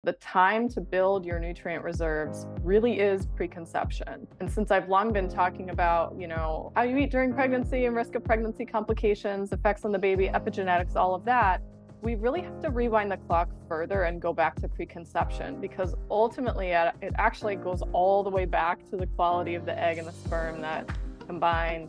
the time to build your nutrient reserves really is preconception. And since I've long been talking about, how you eat during pregnancy and risk of pregnancy complications, effects on the baby, epigenetics, all of that, we really have to rewind the clock further and go back to preconception, because ultimately it actually goes all the way back to the quality of the egg and the sperm that combine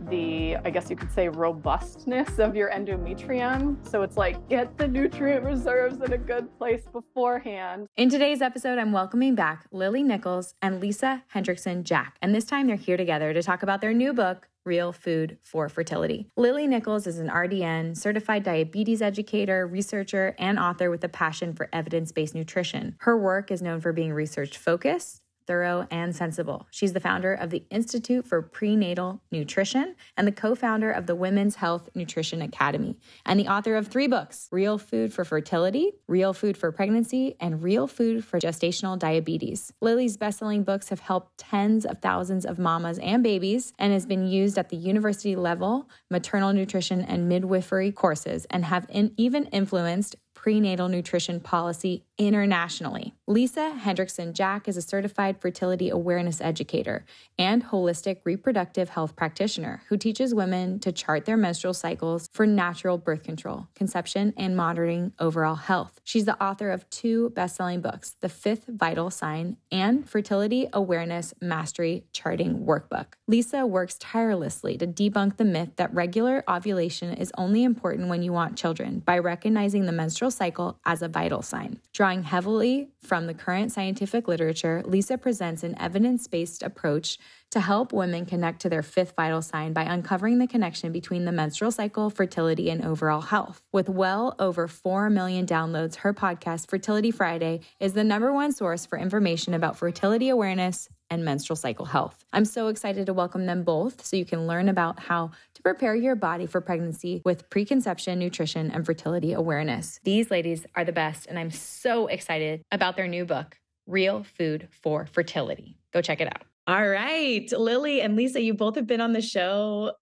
the, I guess you could say, robustness of your endometrium. So it's like, get the nutrient reserves in a good place beforehand. In today's episode, I'm welcoming back Lily Nichols and Lisa Hendrickson-Jack. And this time they're here together to talk about their new book, Real Food for Fertility. Lily Nichols is an RDN Certified Diabetes Educator, researcher, and author with a passion for evidence-based nutrition. Her work is known for being research-focused, thorough, and sensible. She's the founder of the Institute for Prenatal Nutrition and the co-founder of the Women's Health Nutrition Academy, and the author of 3 books, Real Food for Fertility, Real Food for Pregnancy, and Real Food for Gestational Diabetes. Lily's best-selling books have helped tens of thousands of mamas and babies and has been used at the university level, maternal nutrition and midwifery courses, and have even influenced prenatal nutrition policy internationally. Lisa Hendrickson-Jack is a certified fertility awareness educator and holistic reproductive health practitioner who teaches women to chart their menstrual cycles for natural birth control, conception, and monitoring overall health. She's the author of 2 best-selling books, The Fifth Vital Sign and Fertility Awareness Mastery Charting Workbook. Lisa works tirelessly to debunk the myth that regular ovulation is only important when you want children by recognizing the menstrual cycle as a vital sign. Drawing heavily from the current scientific literature, Lisa presents an evidence-based approach to help women connect to their 5th vital sign by uncovering the connection between the menstrual cycle, fertility, and overall health. With well over 4 million downloads, her podcast, Fertility Friday, is the #1 source for information about fertility awareness and menstrual cycle health. I'm so excited to welcome them both so you can learn about how to prepare your body for pregnancy with preconception, nutrition, and fertility awareness. These ladies are the best, and I'm so excited about their new book, Real Food for Fertility. Go check it out. All right, Lily and Lisa, you both have been on the show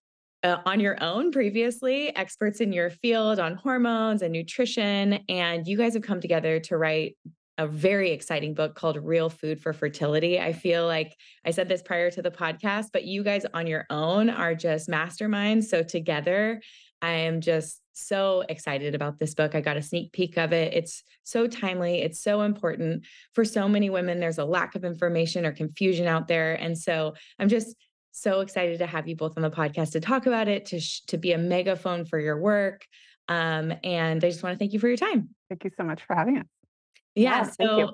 on your own previously, experts in your field on hormones and nutrition, and you guys have come together to write a very exciting book called Real Food for Fertility. I feel like I said this prior to the podcast, but you guys on your own are just masterminds. So together, I am just so excited about this book. I got a sneak peek of it. It's so timely. It's so important for so many women. There's a lack of information or confusion out there. And so I'm just so excited to have you both on the podcast to talk about it, to be a megaphone for your work. And I just want to thank you for your time. Thank you so much for having us. Yeah. Thank you.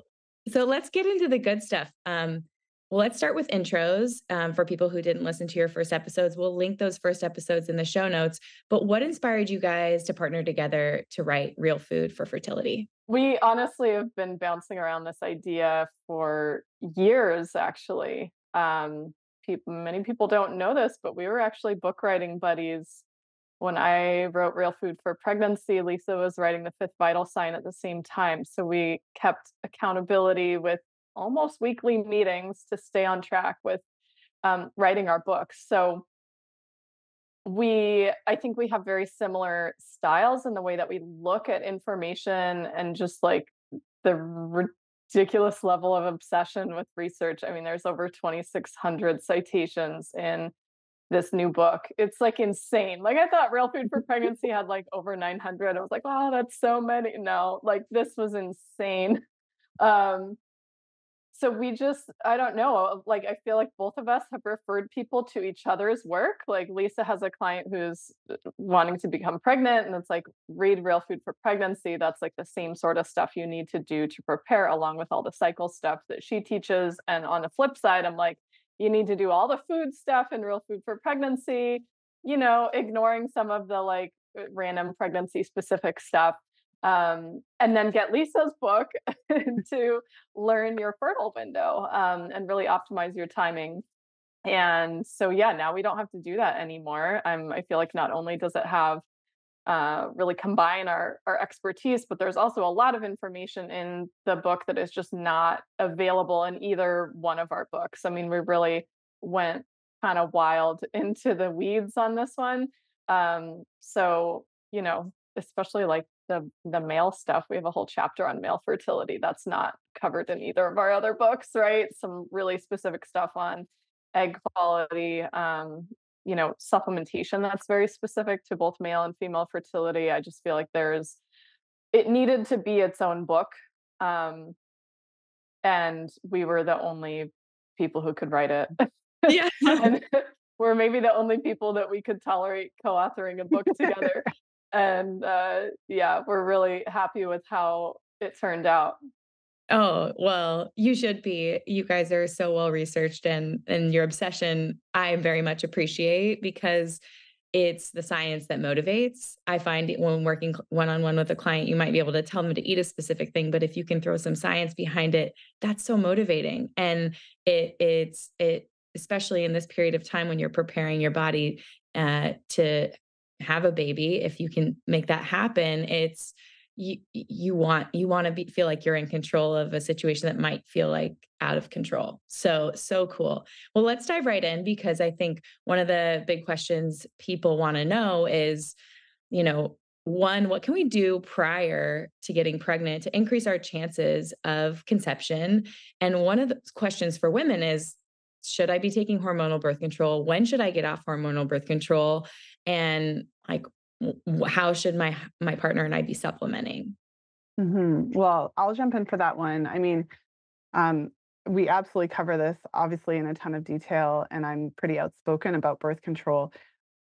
So let's get into the good stuff. Well, let's start with intros for people who didn't listen to your first episodes. We'll link those first episodes in the show notes. But what inspired you guys to partner together to write Real Food for Fertility? We honestly have been bouncing around this idea for years, actually. Many people don't know this, but we were actually book writing buddies. When I wrote Real Food for Pregnancy, Lisa was writing The Fifth Vital Sign at the same time. So we kept accountability with almost weekly meetings to stay on track with writing our books. So I think we have very similar styles in the way that we look at information and just like the ridiculous level of obsession with research. I mean, there's over 2,600 citations in this new book. It's like insane. Like I thought Real Food for Pregnancy had like over 900. I was like, wow, that's so many. No, like this was insane. So I don't know, like I feel like both of us have referred people to each other's work. Like Lisa has a client who's wanting to become pregnant, and it's like, read Real Food for Pregnancy. That's like the same sort of stuff you need to do to prepare, along with all the cycle stuff that she teaches. And on the flip side, I'm like, you need to do all the food stuff in Real Food for Pregnancy, ignoring some of the like random pregnancy specific stuff. And then get Lisa's book to learn your fertile window and really optimize your timing. And so, now we don't have to do that anymore. I feel like not only does it have really combine our expertise, but there's also a lot of information in the book that is just not available in either one of our books. I mean, we really went kind of wild into the weeds on this one. So, especially like the male stuff, we have a whole chapter on male fertility that's not covered in either of our other books, right? Some really specific stuff on egg quality, supplementation that's very specific to both male and female fertility. I just feel like it needed to be its own book. Um, and we were the only people who could write it. Yeah. And we're maybe the only people that we could tolerate co-authoring a book together. And yeah, we're really happy with how it turned out. Oh, well, you should be. You guys are so well researched, and your obsession, I very much appreciate because it's the science that motivates. I find when working one-on-one with a client, you might be able to tell them to eat a specific thing, but if you can throw some science behind it, that's so motivating. And it especially in this period of time when you're preparing your body to have a baby, if you can make that happen, it's you want to feel like you're in control of a situation that might feel like out of control. So cool. Well, let's dive right in because I think one of the big questions people want to know is, one, what can we do prior to getting pregnant to increase our chances of conception? And one of the questions for women is, should I be taking hormonal birth control? When should I get off hormonal birth control? And like, how should my partner and I be supplementing? Well, I'll jump in for that one. I mean, um, we absolutely cover this obviously in a ton of detail, and I'm pretty outspoken about birth control.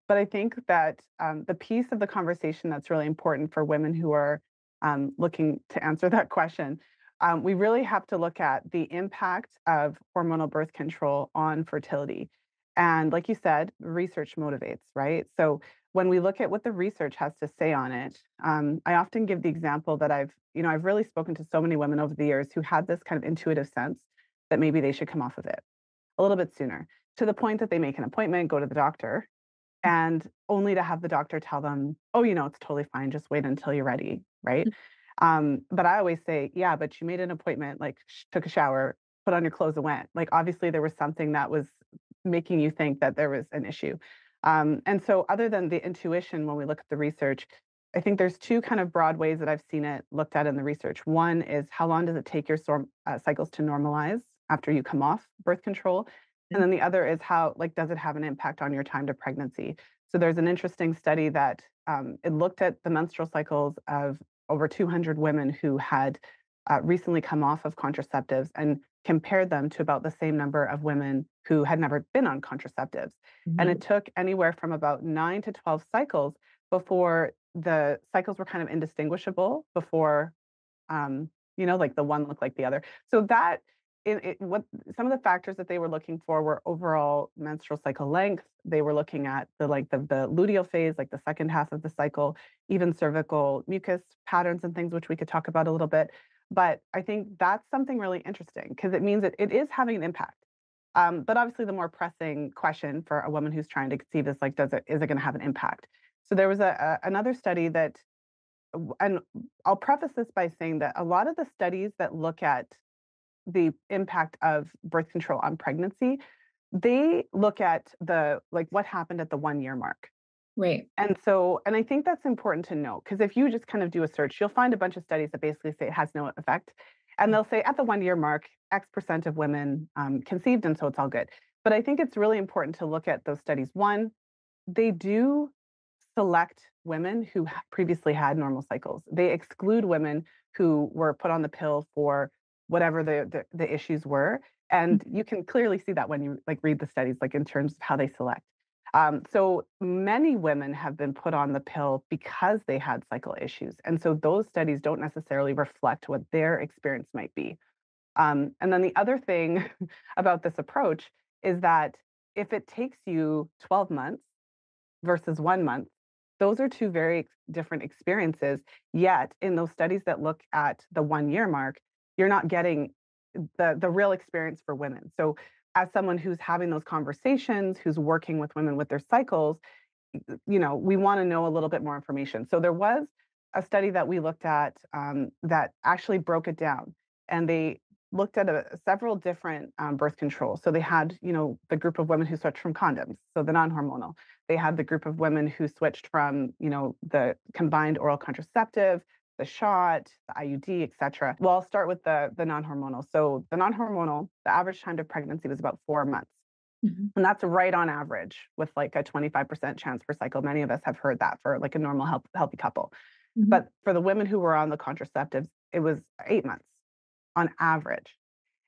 But I think that the piece of the conversation that's really important for women who are looking to answer that question, we really have to look at the impact of hormonal birth control on fertility. And like you said, research motivates, right? So when we look at what the research has to say on it, I often give the example that I've really spoken to so many women over the years who had this kind of intuitive sense that maybe they should come off of it a little bit sooner, to the point that they make an appointment, go to the doctor, and only to have the doctor tell them, "Oh, it's totally fine. Just wait until you're ready," right? But I always say, "Yeah, but you made an appointment, like took a shower, put on your clothes, and went. Like obviously there was something that was making you think that there was an issue." And so, other than the intuition, when we look at the research, I think there's two kind of broad ways that I've seen it looked at in the research. One is how long does it take your cycles to normalize after you come off birth control? And then the other is how, like, does it have an impact on your time to pregnancy? So there's an interesting study that it looked at the menstrual cycles of over 200 women who had recently come off of contraceptives and compared them to about the same number of women who had never been on contraceptives. And Mhm. it took anywhere from about 9 to 12 cycles before the cycles were kind of indistinguishable before like the one looked like the other. So that what some of the factors that they were looking for were overall menstrual cycle length. They were looking at the length of the luteal phase, like the second half of the cycle, even cervical mucus patterns and things, which we could talk about a little bit. But I think that's something really interesting because it means that it is having an impact. But obviously, the more pressing question for a woman who's trying to conceive is like, is it going to have an impact? So there was another study that and I'll preface this by saying that a lot of the studies that look at the impact of birth control on pregnancy, they look at what happened at the 1 year mark. Right. And I think that's important to know because if you just kind of do a search, you'll find a bunch of studies that basically say it has no effect. And they'll say at the 1 year mark, X percent of women conceived, and so it's all good. But I think it's really important to look at those studies. One, they do select women who previously had normal cycles. They exclude women who were put on the pill for whatever the issues were. And you can clearly see that when you like read the studies, like in terms of how they select. So many women have been put on the pill because they had cycle issues. And so those studies don't necessarily reflect what their experience might be. And then the other thing about this approach is that if it takes you 12 months versus 1 month, those are two very different experiences. Yet, in those studies that look at the 1 year mark, you're not getting the real experience for women. So, as someone who's having those conversations, who's working with women with their cycles, we want to know a little bit more information. So, there was a study that we looked at that actually broke it down, and they looked at several different birth control. So they had, the group of women who switched from condoms, so the non-hormonal. They had the group of women who switched from, the combined oral contraceptive, the shot, the IUD, et cetera. Well, I'll start with the non-hormonal. So the non-hormonal, the average time to pregnancy was about 4 months. Mhm. And that's right on average with like a 25% chance per cycle. Many of us have heard that for like a normal healthy couple. Mhm. But for the women who were on the contraceptives, it was 8 months on average.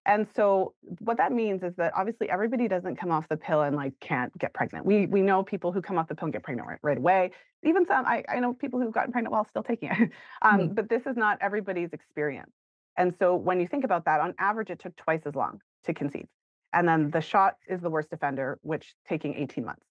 And so what that means is that obviously everybody doesn't come off the pill and like can't get pregnant. We know people who come off the pill and get pregnant right away. Even some, I know people who've gotten pregnant while still taking it. Right. But this is not everybody's experience. And so when you think about that, on average, it took twice as long to conceive. And then the shot is the worst offender, which taking 18 months.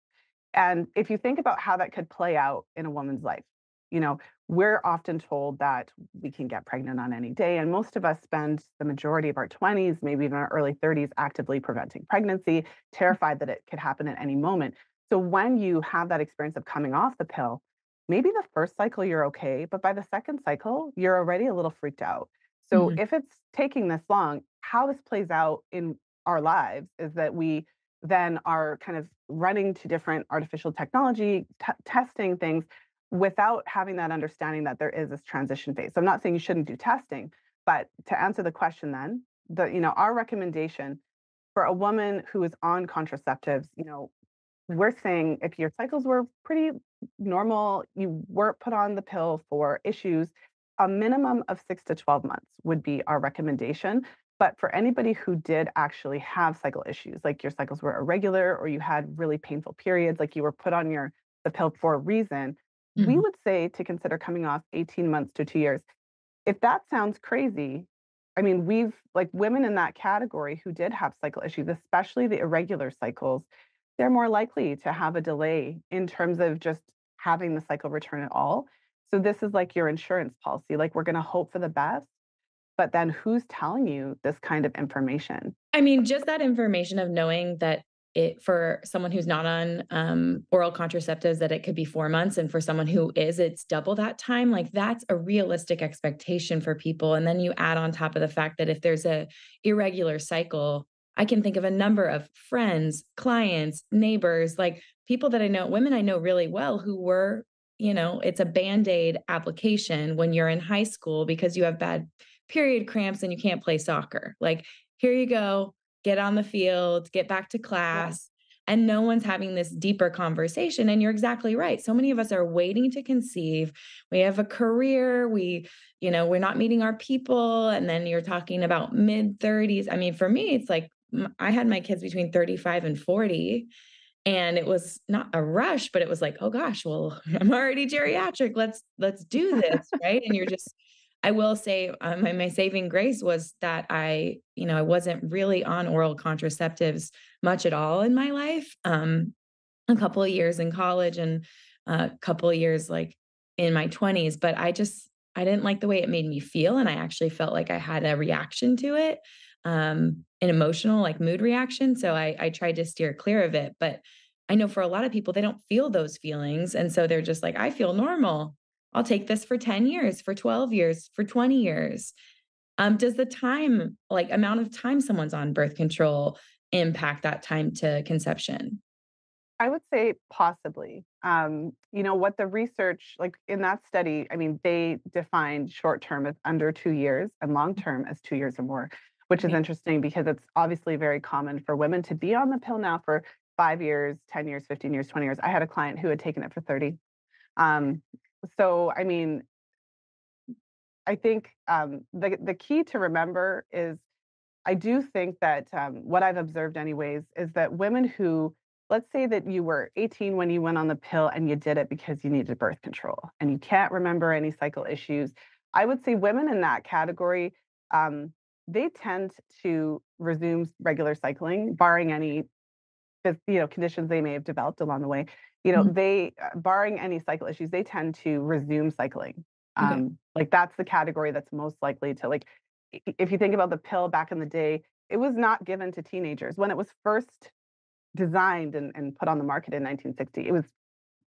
And if you think about how that could play out in a woman's life, you know, we're often told that we can get pregnant on any day. And most of us spend the majority of our 20s, maybe even our early 30s, actively preventing pregnancy, terrified that it could happen at any moment. So when you have that experience of coming off the pill, maybe the first cycle you're okay, but by the second cycle, you're already a little freaked out. So Mhm. if it's taking this long, how this plays out in our lives is that we then are kind of running to different artificial technology, testing things without having that understanding that there is this transition phase. So I'm not saying you shouldn't do testing, but to answer the question then, our recommendation for a woman who is on contraceptives, we're saying if your cycles were pretty normal, you weren't put on the pill for issues, a minimum of 6 to 12 months would be our recommendation. But for anybody who did actually have cycle issues, like your cycles were irregular or you had really painful periods, like you were put on the pill for a reason, we Mhm. would say to consider coming off 18 months to 2 years. If that sounds crazy, I mean, we've like women in that category who did have cycle issues, especially the irregular cycles, they're more likely to have a delay in terms of just having the cycle return at all. So this is like your insurance policy. Like we're going to hope for the best, but then who's telling you this kind of information? I mean, just that information of knowing that it for someone who's not on, oral contraceptives, that it could be 4 months, and for someone who is, it's double that time, like, that's a realistic expectation for people, and then you add on top of the fact that if there's a irregular cycle, I can think of a number of friends, clients, neighbors, like, people that I know women I know really well who were it's a Band-Aid application when you're in high school because you have bad period cramps and you can't play soccer, like, here you go, get on the field, get back to Yeah. class. And no one's having this deeper conversation. And you're exactly right. So many of us are waiting to conceive. We have a career. We're not meeting our people. And then you're talking about mid 30s. I mean, for me, it's like I had my kids between 35 and 40. And it was not a rush, but it was like, "Oh gosh, well, I'm already geriatric. Let's do this," right? And you're just I will say, my saving grace was that I wasn't really on oral contraceptives much at all in my life. A couple of years in college and a couple of years, like, in my 20s, but I didn't like the way it made me feel, and I actually felt like I had a reaction to it, an emotional, like, mood reaction, so I tried to steer clear of it, but I know for a lot of people, they don't feel those feelings, and so they're just like, "I feel normal. I'll take this for 10 years, for 12 years, for 20 years." Does the time like, amount of time someone's on birth control impact that time to conception? I would say possibly. What the research, like in that study, I mean, they defined short term as under 2 years and long term as 2 years or more, which is Right. interesting because it's obviously very common for women to be on the pill now for 5 years, 10 years, 15 years, 20 years. I had a client who had taken it for 30. Um, so, I mean, I think the key to remember is I do think that what I've observed, anyways, is that women who, let's say that you were 18 when you went on the pill and you did it because you needed birth control and you can't remember any cycle issues. I would say women in that category, um, they tend to resume regular cycling, barring any conditions they may have developed along the way. Mhm. They barring any cycle issues, they tend to resume cycling. Okay. Like that's the category that's most likely to like if you think about the pill back in the day, it was not given to teenagers. When it was first designed and put on the market in 1960, it was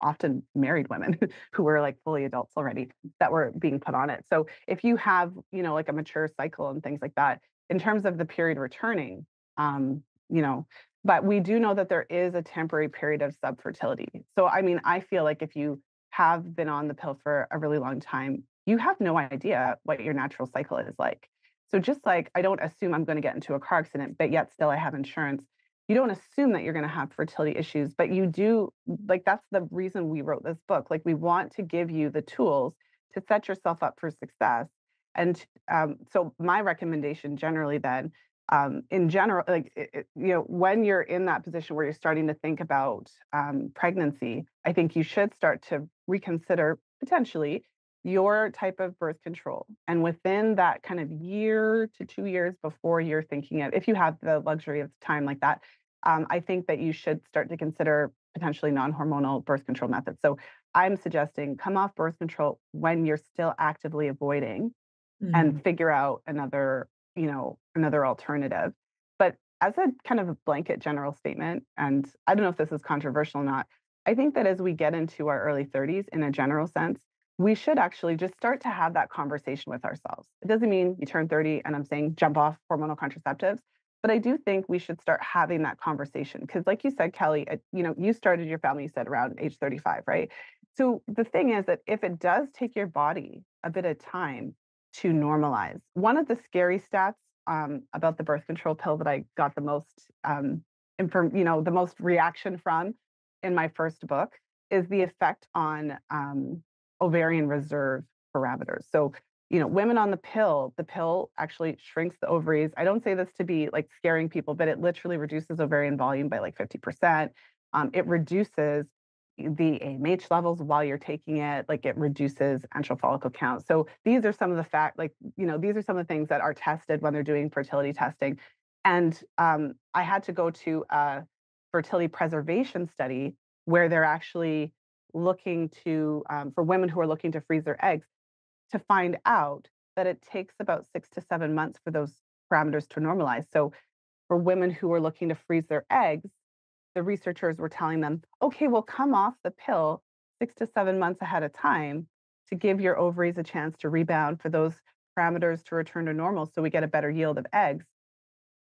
often married women who were like fully adults already that were being put on it. So if you have, like a mature cycle and things like that, in terms of the period returning, you know, but we do know that there is a temporary period of subfertility. So, I mean, I feel like if you have been on the pill for a really long time, you have no idea what your natural cycle is like. So just like I don't assume I'm going to get into a car accident, but yet still I have insurance. You don't assume that you're going to have fertility issues, but you do. Like that's the reason we wrote this book. Like we want to give you the tools to set yourself up for success. And so my recommendation generally then, in general, like when you're in that position where you're starting to think about pregnancy, I think you should start to reconsider potentially your type of birth control. And within that kind of year to 2 years before you're thinking of, if you have the luxury of time like that, I think that you should start to consider potentially non-hormonal birth control methods. So I'm suggesting come off birth control when you're still actively avoiding Mhm. and figure out another alternative. But as a kind of a blanket general statement, and I don't know if this is controversial or not, I think that as we get into our early 30s in a general sense, we should actually just start to have that conversation with ourselves. It doesn't mean you turn 30 and I'm saying jump off hormonal contraceptives, but I do think we should start having that conversation because like you said, Kelly, you started your family, you said around age 35, right? So the thing is that if it does take your body a bit of time to normalize. One of the scary stats about the birth control pill that I got the most the most reaction from in my first book is the effect on ovarian reserve parameters. So, women on the pill actually shrinks the ovaries. I don't say this to be like scaring people, but it literally reduces ovarian volume by like 50%. It reduces the AMH levels while you're taking it, like it reduces antral follicle count. So these are some of the these are some of the things that are tested when they're doing fertility testing. And I had to go to a fertility preservation study where they're actually looking to, for women who are looking to freeze their eggs, to find out that it takes about 6 to 7 months for those parameters to normalize. So for women who are looking to freeze their eggs, the researchers were telling them, okay, well, come off the pill 6 to 7 months ahead of time to give your ovaries a chance to rebound for those parameters to return to normal so we get a better yield of eggs.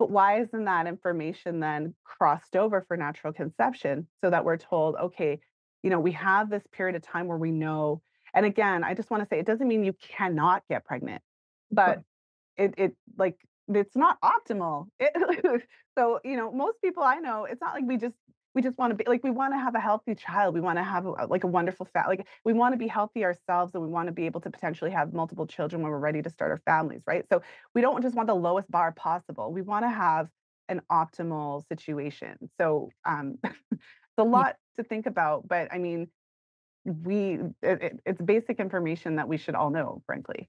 But why isn't that information then crossed over for natural conception so that we're told, okay, we have this period of time where we know. And again, I just want to say it doesn't mean you cannot get pregnant, Of course. but like, it's not optimal. So, most people I know, it's not like we just wanna be like, we wanna have a healthy child. We wanna have like a wonderful like, we wanna be healthy ourselves, and we wanna be able to potentially have multiple children when we're ready to start our families, right? So, we don't just want the lowest bar possible. We wanna have an optimal situation. So, it's a lot to think about, but I mean, it's basic information that we should all know, frankly.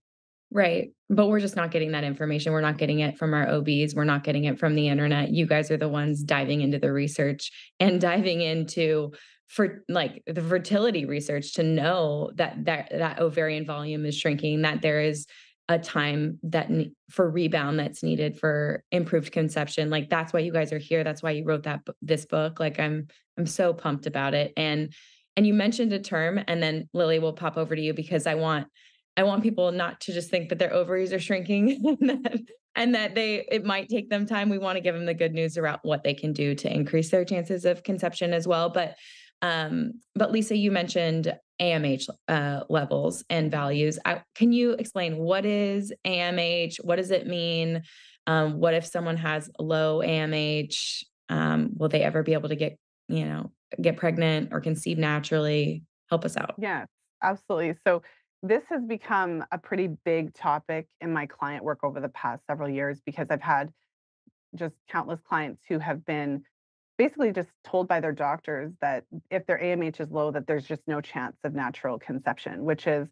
Right, but we're just not getting that information. We're not getting it from our OBs, we're not getting it from the internet. You guys are the ones diving into the research and diving into for like the fertility research to know that ovarian volume is shrinking, that there is a time for rebound that's needed for improved conception. Like that's why you guys are here. That's why you wrote this book. Like I'm so pumped about it. And you mentioned a term, and then Lily will pop over to you because I want people not to just think that their ovaries are shrinking and that it might take them time. We want to give them the good news around what they can do to increase their chances of conception as well. But Lisa, you mentioned AMH levels and values. Can you explain what is AMH? What does it mean? What if someone has low AMH? Will they ever be able to get pregnant or conceive naturally? Help us out. Yes, absolutely. So this has become a pretty big topic in my client work over the past several years because I've had just countless clients who have been basically just told by their doctors that if their AMH is low, that there's just no chance of natural conception, which is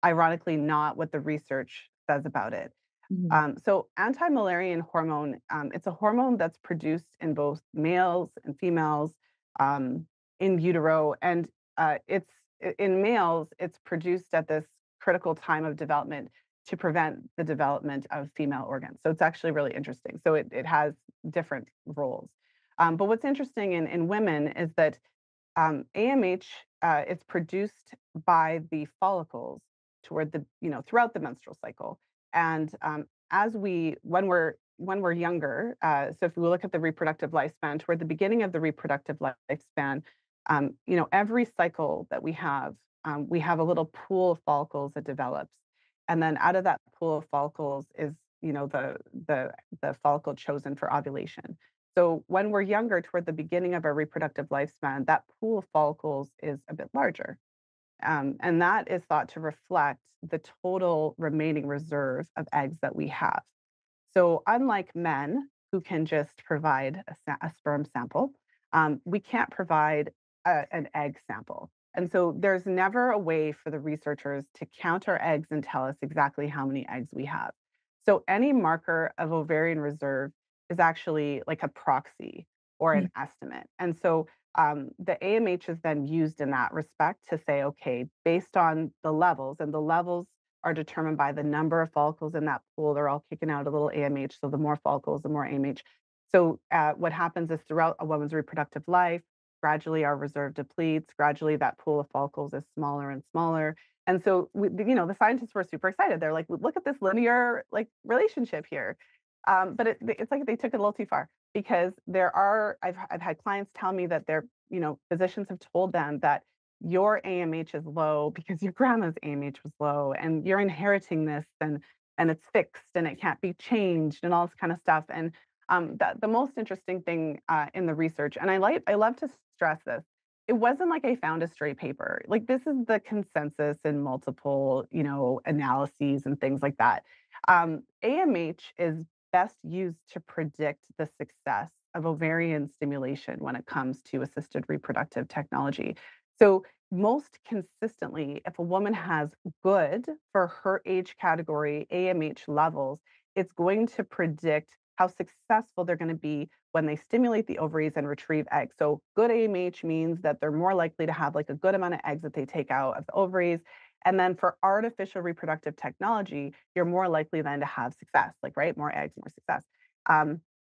ironically not what the research says about it. Mhm. So anti-Müllerian hormone, it's a hormone that's produced in both males and females in utero, and in males, it's produced at this critical time of development to prevent the development of female organs. So it's actually really interesting. So it has different roles. But what's interesting in women is that AMH is produced by the follicles throughout the menstrual cycle. And when we're younger, so if we look at the reproductive lifespan, toward the beginning of the reproductive lifespan, every cycle that we have a little pool of follicles that develops, and then out of that pool of follicles is, the follicle chosen for ovulation. So when we're younger, toward the beginning of our reproductive lifespan, that pool of follicles is a bit larger. And that is thought to reflect the total remaining reserve of eggs that we have. So, unlike men who can just provide a sperm sample, we can't provide an egg sample. And so, there's never a way for the researchers to count our eggs and tell us exactly how many eggs we have. So, any marker of ovarian reserve is actually like a proxy or Mm. an estimate. And so, the AMH is then used in that respect to say, okay, based on the levels, and the levels are determined by the number of follicles in that pool. They're all kicking out a little AMH. So the more follicles, the more AMH. So what happens is throughout a woman's reproductive life, gradually our reserve depletes. Gradually, that pool of follicles is smaller and smaller. And so, the scientists were super excited. They're like, look at this linear like relationship here. But it's like they took it a little too far because I've had clients tell me that physicians have told them that your AMH is low because your grandma's AMH was low and you're inheriting this and it's fixed and it can't be changed and all this kind of stuff. And the most interesting thing in the research, and I love to stress this, it wasn't like I found a straight paper. Like this is the consensus in multiple, analyses and things like that. AMH is best used to predict the success of ovarian stimulation when it comes to assisted reproductive technology. So most consistently, if a woman has good for her age category AMH levels, it's going to predict how successful they're going to be when they stimulate the ovaries and retrieve eggs. So good AMH means that they're more likely to have like a good amount of eggs that they take out of the ovaries. And then for artificial reproductive technology, you're more likely then to have success, like, right? More eggs, more success.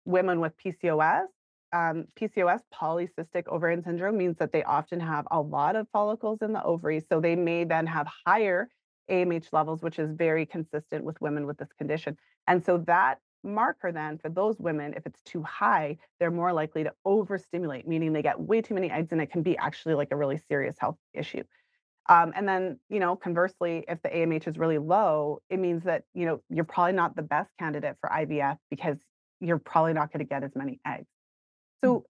Women with PCOS, polycystic ovarian syndrome, means that they often have a lot of follicles in the ovaries. So they may then have higher AMH levels, which is very consistent with women with this condition. And so that marker then for those women, if it's too high, they're more likely to overstimulate, meaning they get way too many eggs and it can be actually like a really serious health issue. And then, conversely, if the AMH is really low, it means that, you're probably not the best candidate for IVF because you're probably not going to get as many eggs. Mm. So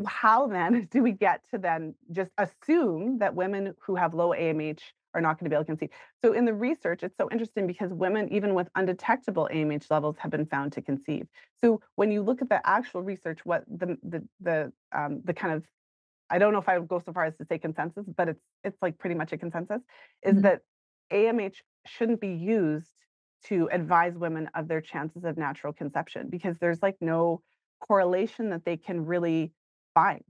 how then do we get to then just assume that women who have low AMH are not going to be able to conceive? So in the research, it's so interesting because women, even with undetectable AMH levels, have been found to conceive. So when you look at the actual research, what the kind of, I don't know if I would go so far as to say consensus, but it's like pretty much a consensus, is Mhm. that AMH shouldn't be used to advise women of their chances of natural conception because there's like no correlation that they can really find.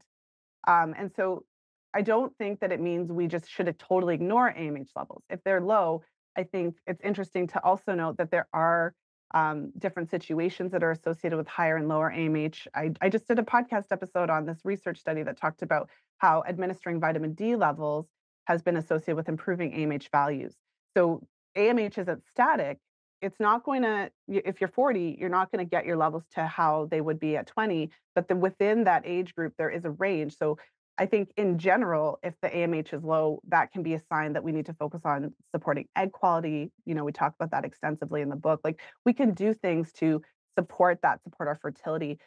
And so I don't think that it means we just should totally ignore AMH levels. If they're low, I think it's interesting to also note that there are different situations that are associated with higher and lower AMH. I just did a podcast episode on this research study that talked about how administering vitamin D levels has been associated with improving AMH values. So AMH isn't static. It's not going to, if you're 40, you're not going to get your levels to how they would be at 20, but then within that age group, there is a range. So I think in general, if the AMH is low, that can be a sign that we need to focus on supporting egg quality. We talk about that extensively in the book. Like we can do things to support that, support our fertility.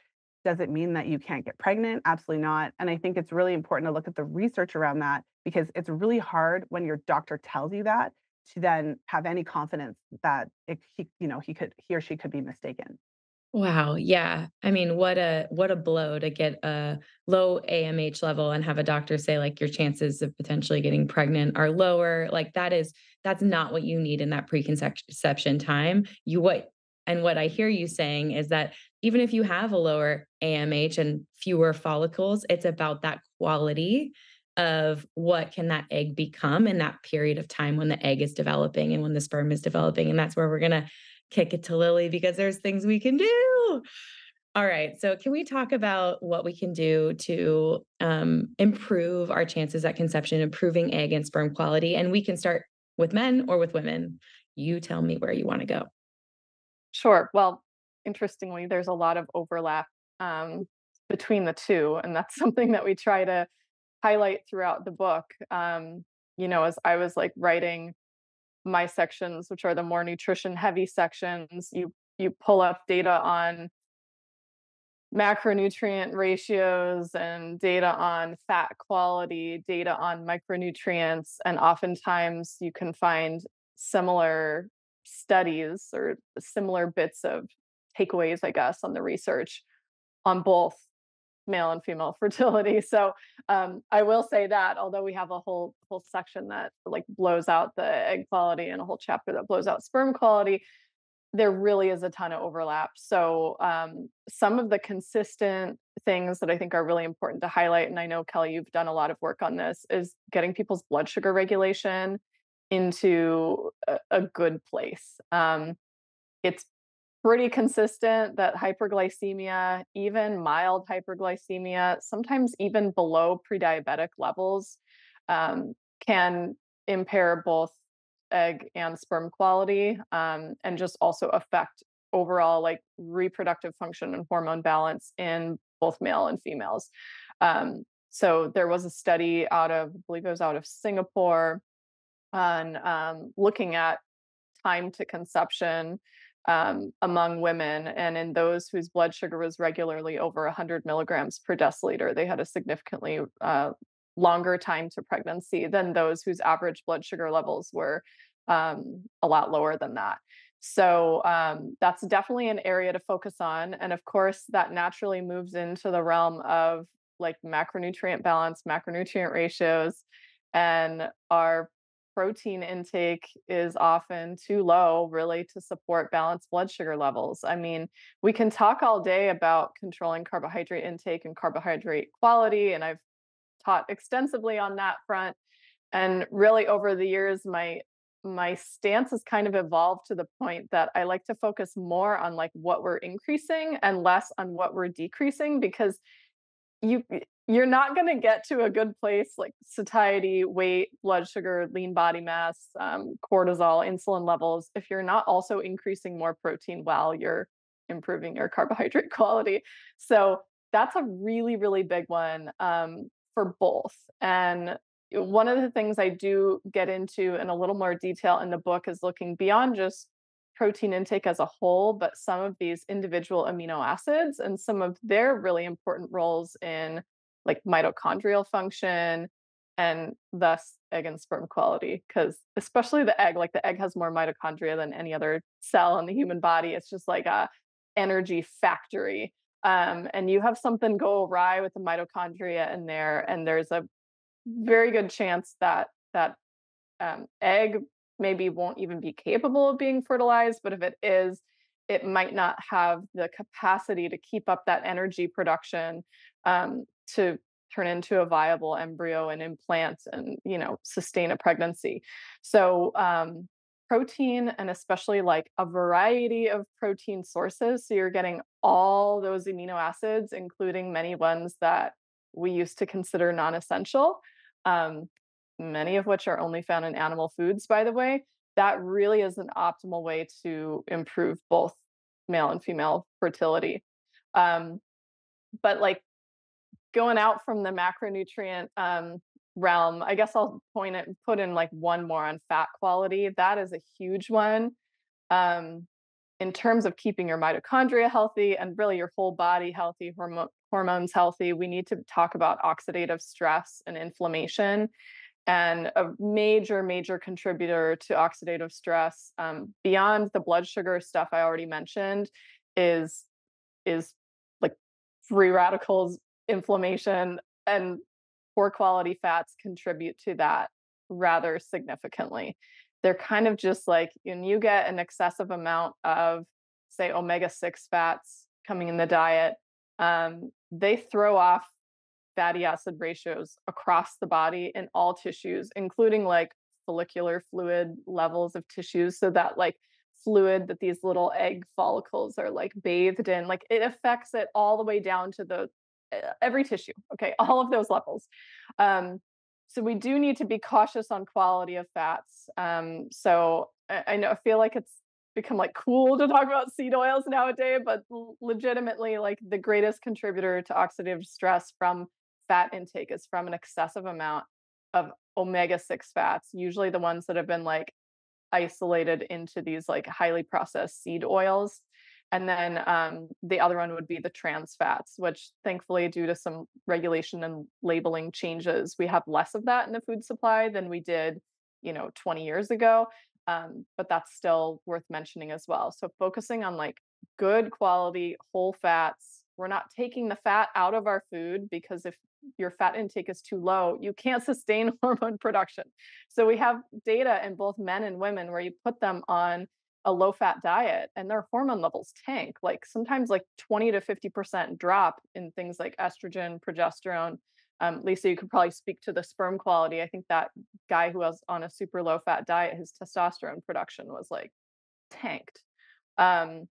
Does it mean that you can't get pregnant? Absolutely not. And I think it's really important to look at the research around that because it's really hard when your doctor tells you that to then have any confidence that he or she could be mistaken. Wow, yeah. I mean, what a blow to get a low AMH level and have a doctor say, like, your chances of potentially getting pregnant are lower. Like, that's not what you need in that preconception time. What I hear you saying is that even if you have a lower AMH and fewer follicles, it's about that quality of what can that egg become in that period of time when the egg is developing and when the sperm is developing, and that's where we're gonna kick it to Lily because there's things we can do. All right. So, can we talk about what we can do to improve our chances at conception, improving egg and sperm quality? And we can start with men or with women. You tell me where you want to go. Sure. Well, interestingly, there's a lot of overlap um, between the two, and that's something that we try to highlight throughout the book. As I was like writing my sections, which are the more nutrition heavy sections, you pull up data on macronutrient ratios and data on fat quality, data on micronutrients, and oftentimes you can find similar studies or similar bits of takeaways, I guess, on the research on both male and female fertility. So I will say that although we have a whole section that like blows out the egg quality and a whole chapter that blows out sperm quality, there really is a ton of overlap. So some of the consistent things that I think are really important to highlight, and I know Kelly, you've done a lot of work on this, is getting people's blood sugar regulation into a good place. It's pretty consistent that hyperglycemia, even mild hyperglycemia, sometimes even below pre-diabetic levels, can impair both egg and sperm quality, and just also affect overall like reproductive function and hormone balance in both male and females. So there was a study out of, I believe it was out of Singapore, on looking at time to conception among women. And in those whose blood sugar was regularly over 100 milligrams per deciliter, they had a significantly longer time to pregnancy than those whose average blood sugar levels were a lot lower than that. So that's definitely an area to focus on. And of course, that naturally moves into the realm of like macronutrient balance, macronutrient ratios, and our protein intake is often too low, really, to support balanced blood sugar levels. I mean, we can talk all day about controlling carbohydrate intake and carbohydrate quality, and I've taught extensively on that front. And really, over the years, my stance has kind of evolved to the point that I like to focus more on like what we're increasing and less on what we're decreasing, because you you're not going to get to a good place like satiety, weight, blood sugar, lean body mass, cortisol, insulin levels if you're not also increasing more protein while you're improving your carbohydrate quality. So that's a really, really big one for both. And one of the things I do get into in a little more detail in the book is looking beyond just protein intake as a whole, but some of these individual amino acids and some of their really important roles in like mitochondrial function and thus egg and sperm quality. Because especially like the egg has more mitochondria than any other cell in the human body. It's just like a energy factory. And you have something go awry with the mitochondria in there, and there's a very good chance that egg maybe won't even be capable of being fertilized, but if it is, it might not have the capacity to keep up that energy production to turn into a viable embryo and implant and sustain a pregnancy. So protein, and especially like a variety of protein sources, so you're getting all those amino acids, including many ones that we used to consider non-essential, many of which are only found in animal foods, by the way. That really is an optimal way to improve both male and female fertility. But like going out from the macronutrient realm, I guess I'll put in like one more on fat quality. That is a huge one. In terms of keeping your mitochondria healthy and really your whole body healthy, hormones healthy, we need to talk about oxidative stress and inflammation. And a major, major contributor to oxidative stress, beyond the blood sugar stuff I already mentioned, is like free radicals, inflammation, and poor quality fats contribute to that rather significantly. They're kind of just like when you get an excessive amount of, say, omega-6 fats coming in the diet, they throw off fatty acid ratios across the body in all tissues, including like follicular fluid levels of tissues. So that like fluid that these little egg follicles are like bathed in, like it affects it all the way down to the every tissue. Okay, all of those levels. So we do need to be cautious on quality of fats. So I know I feel like become like cool to talk about seed oils nowadays, but legitimately, like the greatest contributor to oxidative stress from fat intake is from an excessive amount of omega-6 fats, usually the ones that have been like isolated into these like highly processed seed oils. And then the other one would be the trans fats, which thankfully, due to some regulation and labeling changes, we have less of that in the food supply than we did, 20 years ago. But that's still worth mentioning as well. So focusing on like good quality whole fats. We're not taking the fat out of our food because if your fat intake is too low, you can't sustain hormone production. So we have data in both men and women where you put them on a low fat diet and their hormone levels tank, like sometimes like 20 to 50% drop in things like estrogen, progesterone. Lisa, you could probably speak to the sperm quality. I think that guy who was on a super low fat diet, his testosterone production was like tanked. Um,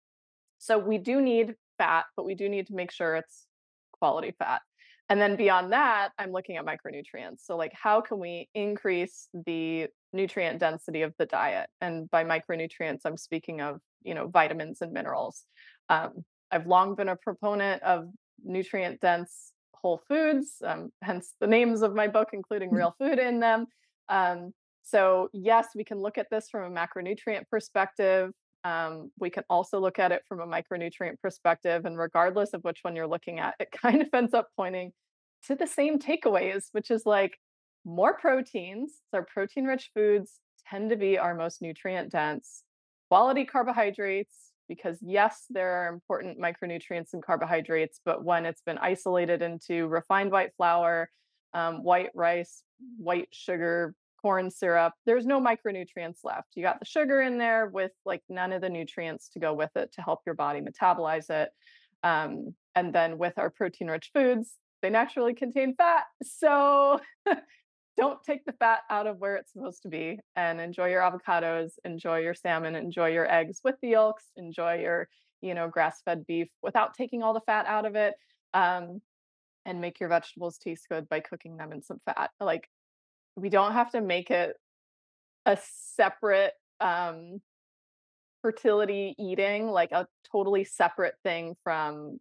so we do need fat, but we do need to make sure it's quality fat. And then beyond that, I'm looking at micronutrients. So like how can we increase the nutrient density of the diet? And by micronutrients, I'm speaking of, vitamins and minerals. I've long been a proponent of nutrient dense whole foods, hence the names of my book, including real food in them. So yes, we can look at this from a macronutrient perspective. We can also look at it from a micronutrient perspective, and regardless of which one you're looking at, it kind of ends up pointing to the same takeaways, which is like more proteins. So our protein-rich foods tend to be our most nutrient dense. Quality carbohydrates, because yes, there are important micronutrients in carbohydrates, but when it's been isolated into refined white flour, white rice, white sugar, corn syrup, there's no micronutrients left. You got the sugar in there with like none of the nutrients to go with it to help your body metabolize it. And then with our protein rich foods, they naturally contain fat. So don't take the fat out of where it's supposed to be and enjoy your avocados, enjoy your salmon, enjoy your eggs with the yolks, enjoy your, grass-fed beef without taking all the fat out of it. And make your vegetables taste good by cooking them in some fat. Like we don't have to make it a separate fertility eating, like a totally separate thing from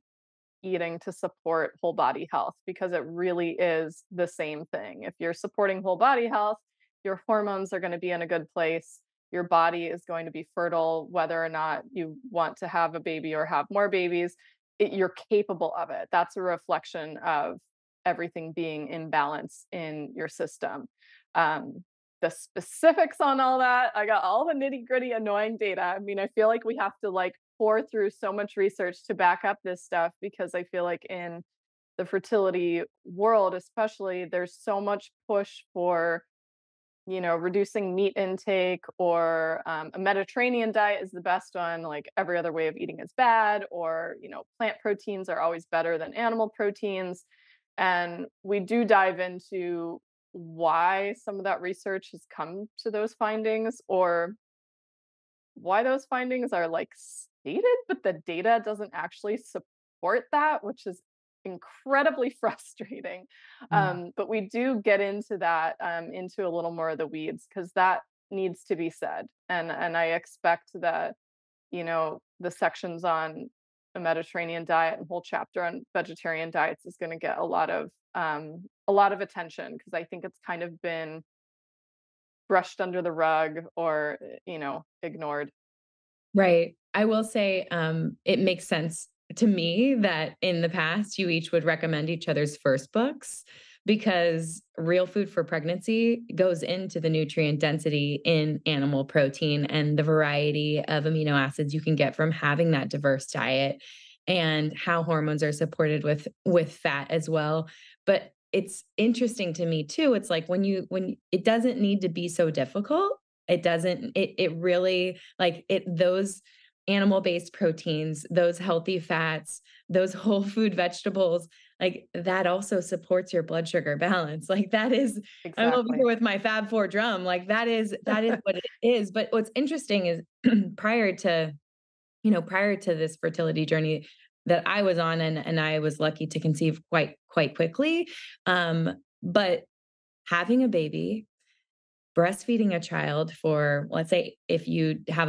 eating to support whole body health, because it really is the same thing. If you're supporting whole body health, your hormones are going to be in a good place. Your body is going to be fertile, whether or not you want to have a baby or have more babies. You're capable of it. That's a reflection of everything being in balance in your system. The specifics on all that, I got all the nitty gritty annoying data. I mean, I feel like we have to like pour through so much research to back up this stuff because I feel like in the fertility world, especially, there's so much push for, reducing meat intake or a Mediterranean diet is the best one. Like every other way of eating is bad, or, plant proteins are always better than animal proteins. And we do dive into why some of that research has come to those findings, or why those findings are like stated, but the data doesn't actually support that, which is incredibly frustrating. But we do get into that, into a little more of the weeds, because that needs to be said. And I expect that, the sections on a Mediterranean diet and whole chapter on vegetarian diets is going to get a lot of attention, because I think it's kind of been brushed under the rug or, ignored. Right. I will say, it makes sense to me that in the past you each would recommend each other's first books, because Real Food for Pregnancy goes into the nutrient density in animal protein and the variety of amino acids you can get from having that diverse diet, and how hormones are supported with fat as well. But it's interesting to me too. It's like when it doesn't need to be so difficult. It really, like, those animal-based proteins, those healthy fats, those whole food vegetables, like that also supports your blood sugar balance. Like that is, I'm over Exactly. here with my Fab4 drum. Like that is what it is. But what's interesting is prior to, prior to this fertility journey that I was on, and I was lucky to conceive quite quickly. But having a baby breastfeeding a child for, let's say, if you have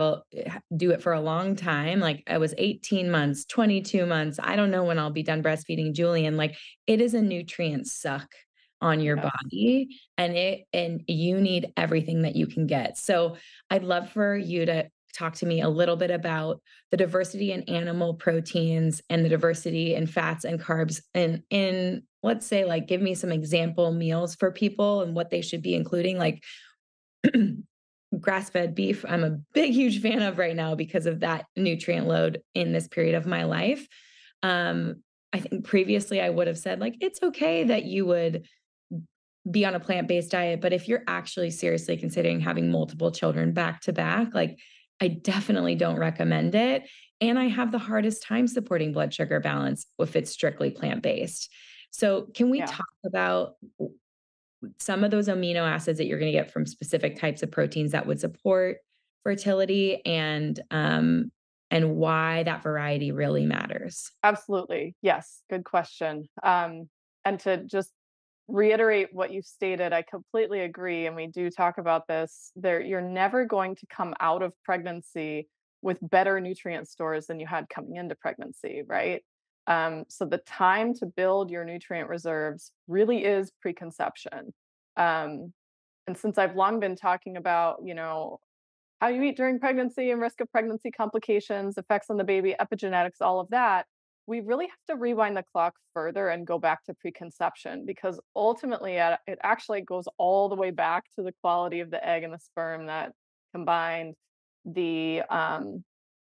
do it for a long time, like I was 18 months, 22 months, I don't know when I'll be done breastfeeding Julian, like it is a nutrient suck on your Yes. body, and you need everything that you can get. So I'd love for you to talk to me a little bit about the diversity in animal proteins and the diversity in fats and carbs in let's say, like, give me some example meals for people and what they should be including, like grass-fed beef. I'm a big, huge fan of right now because of that nutrient load in this period of my life. Um, I think previously I would have said, like, it's okay that you would be on a plant-based diet, but if you're actually seriously considering having multiple children back to back, like, I definitely don't recommend it. And I have the hardest time supporting blood sugar balance if it's strictly plant-based. So, can we Yeah. talk about some of those amino acids that you're going to get from specific types of proteins that would support fertility, and why that variety really matters? Absolutely. Yes. Good question. And to just reiterate what you stated, I completely agree. And we do talk about this. You're never going to come out of pregnancy with better nutrient stores than you had coming into pregnancy, right? So the time to build your nutrient reserves really is preconception. Um, and since I've long been talking about, how you eat during pregnancy and risk of pregnancy complications, effects on the baby, epigenetics, all of that, we really have to rewind the clock further and go back to preconception because ultimately it actually goes all the way back to the quality of the egg and the sperm that combined the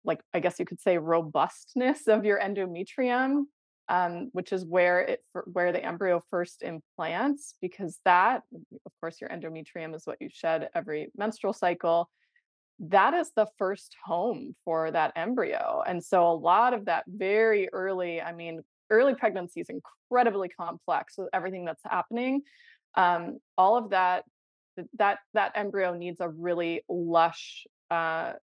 like I guess you could say robustness of your endometrium, which is where the embryo first implants, because that, of course, your endometrium is what you shed every menstrual cycle. That is the first home for that embryo. And so a lot of that very early, I mean, early pregnancy is incredibly complex with everything that's happening. All of that, that embryo needs a really lush,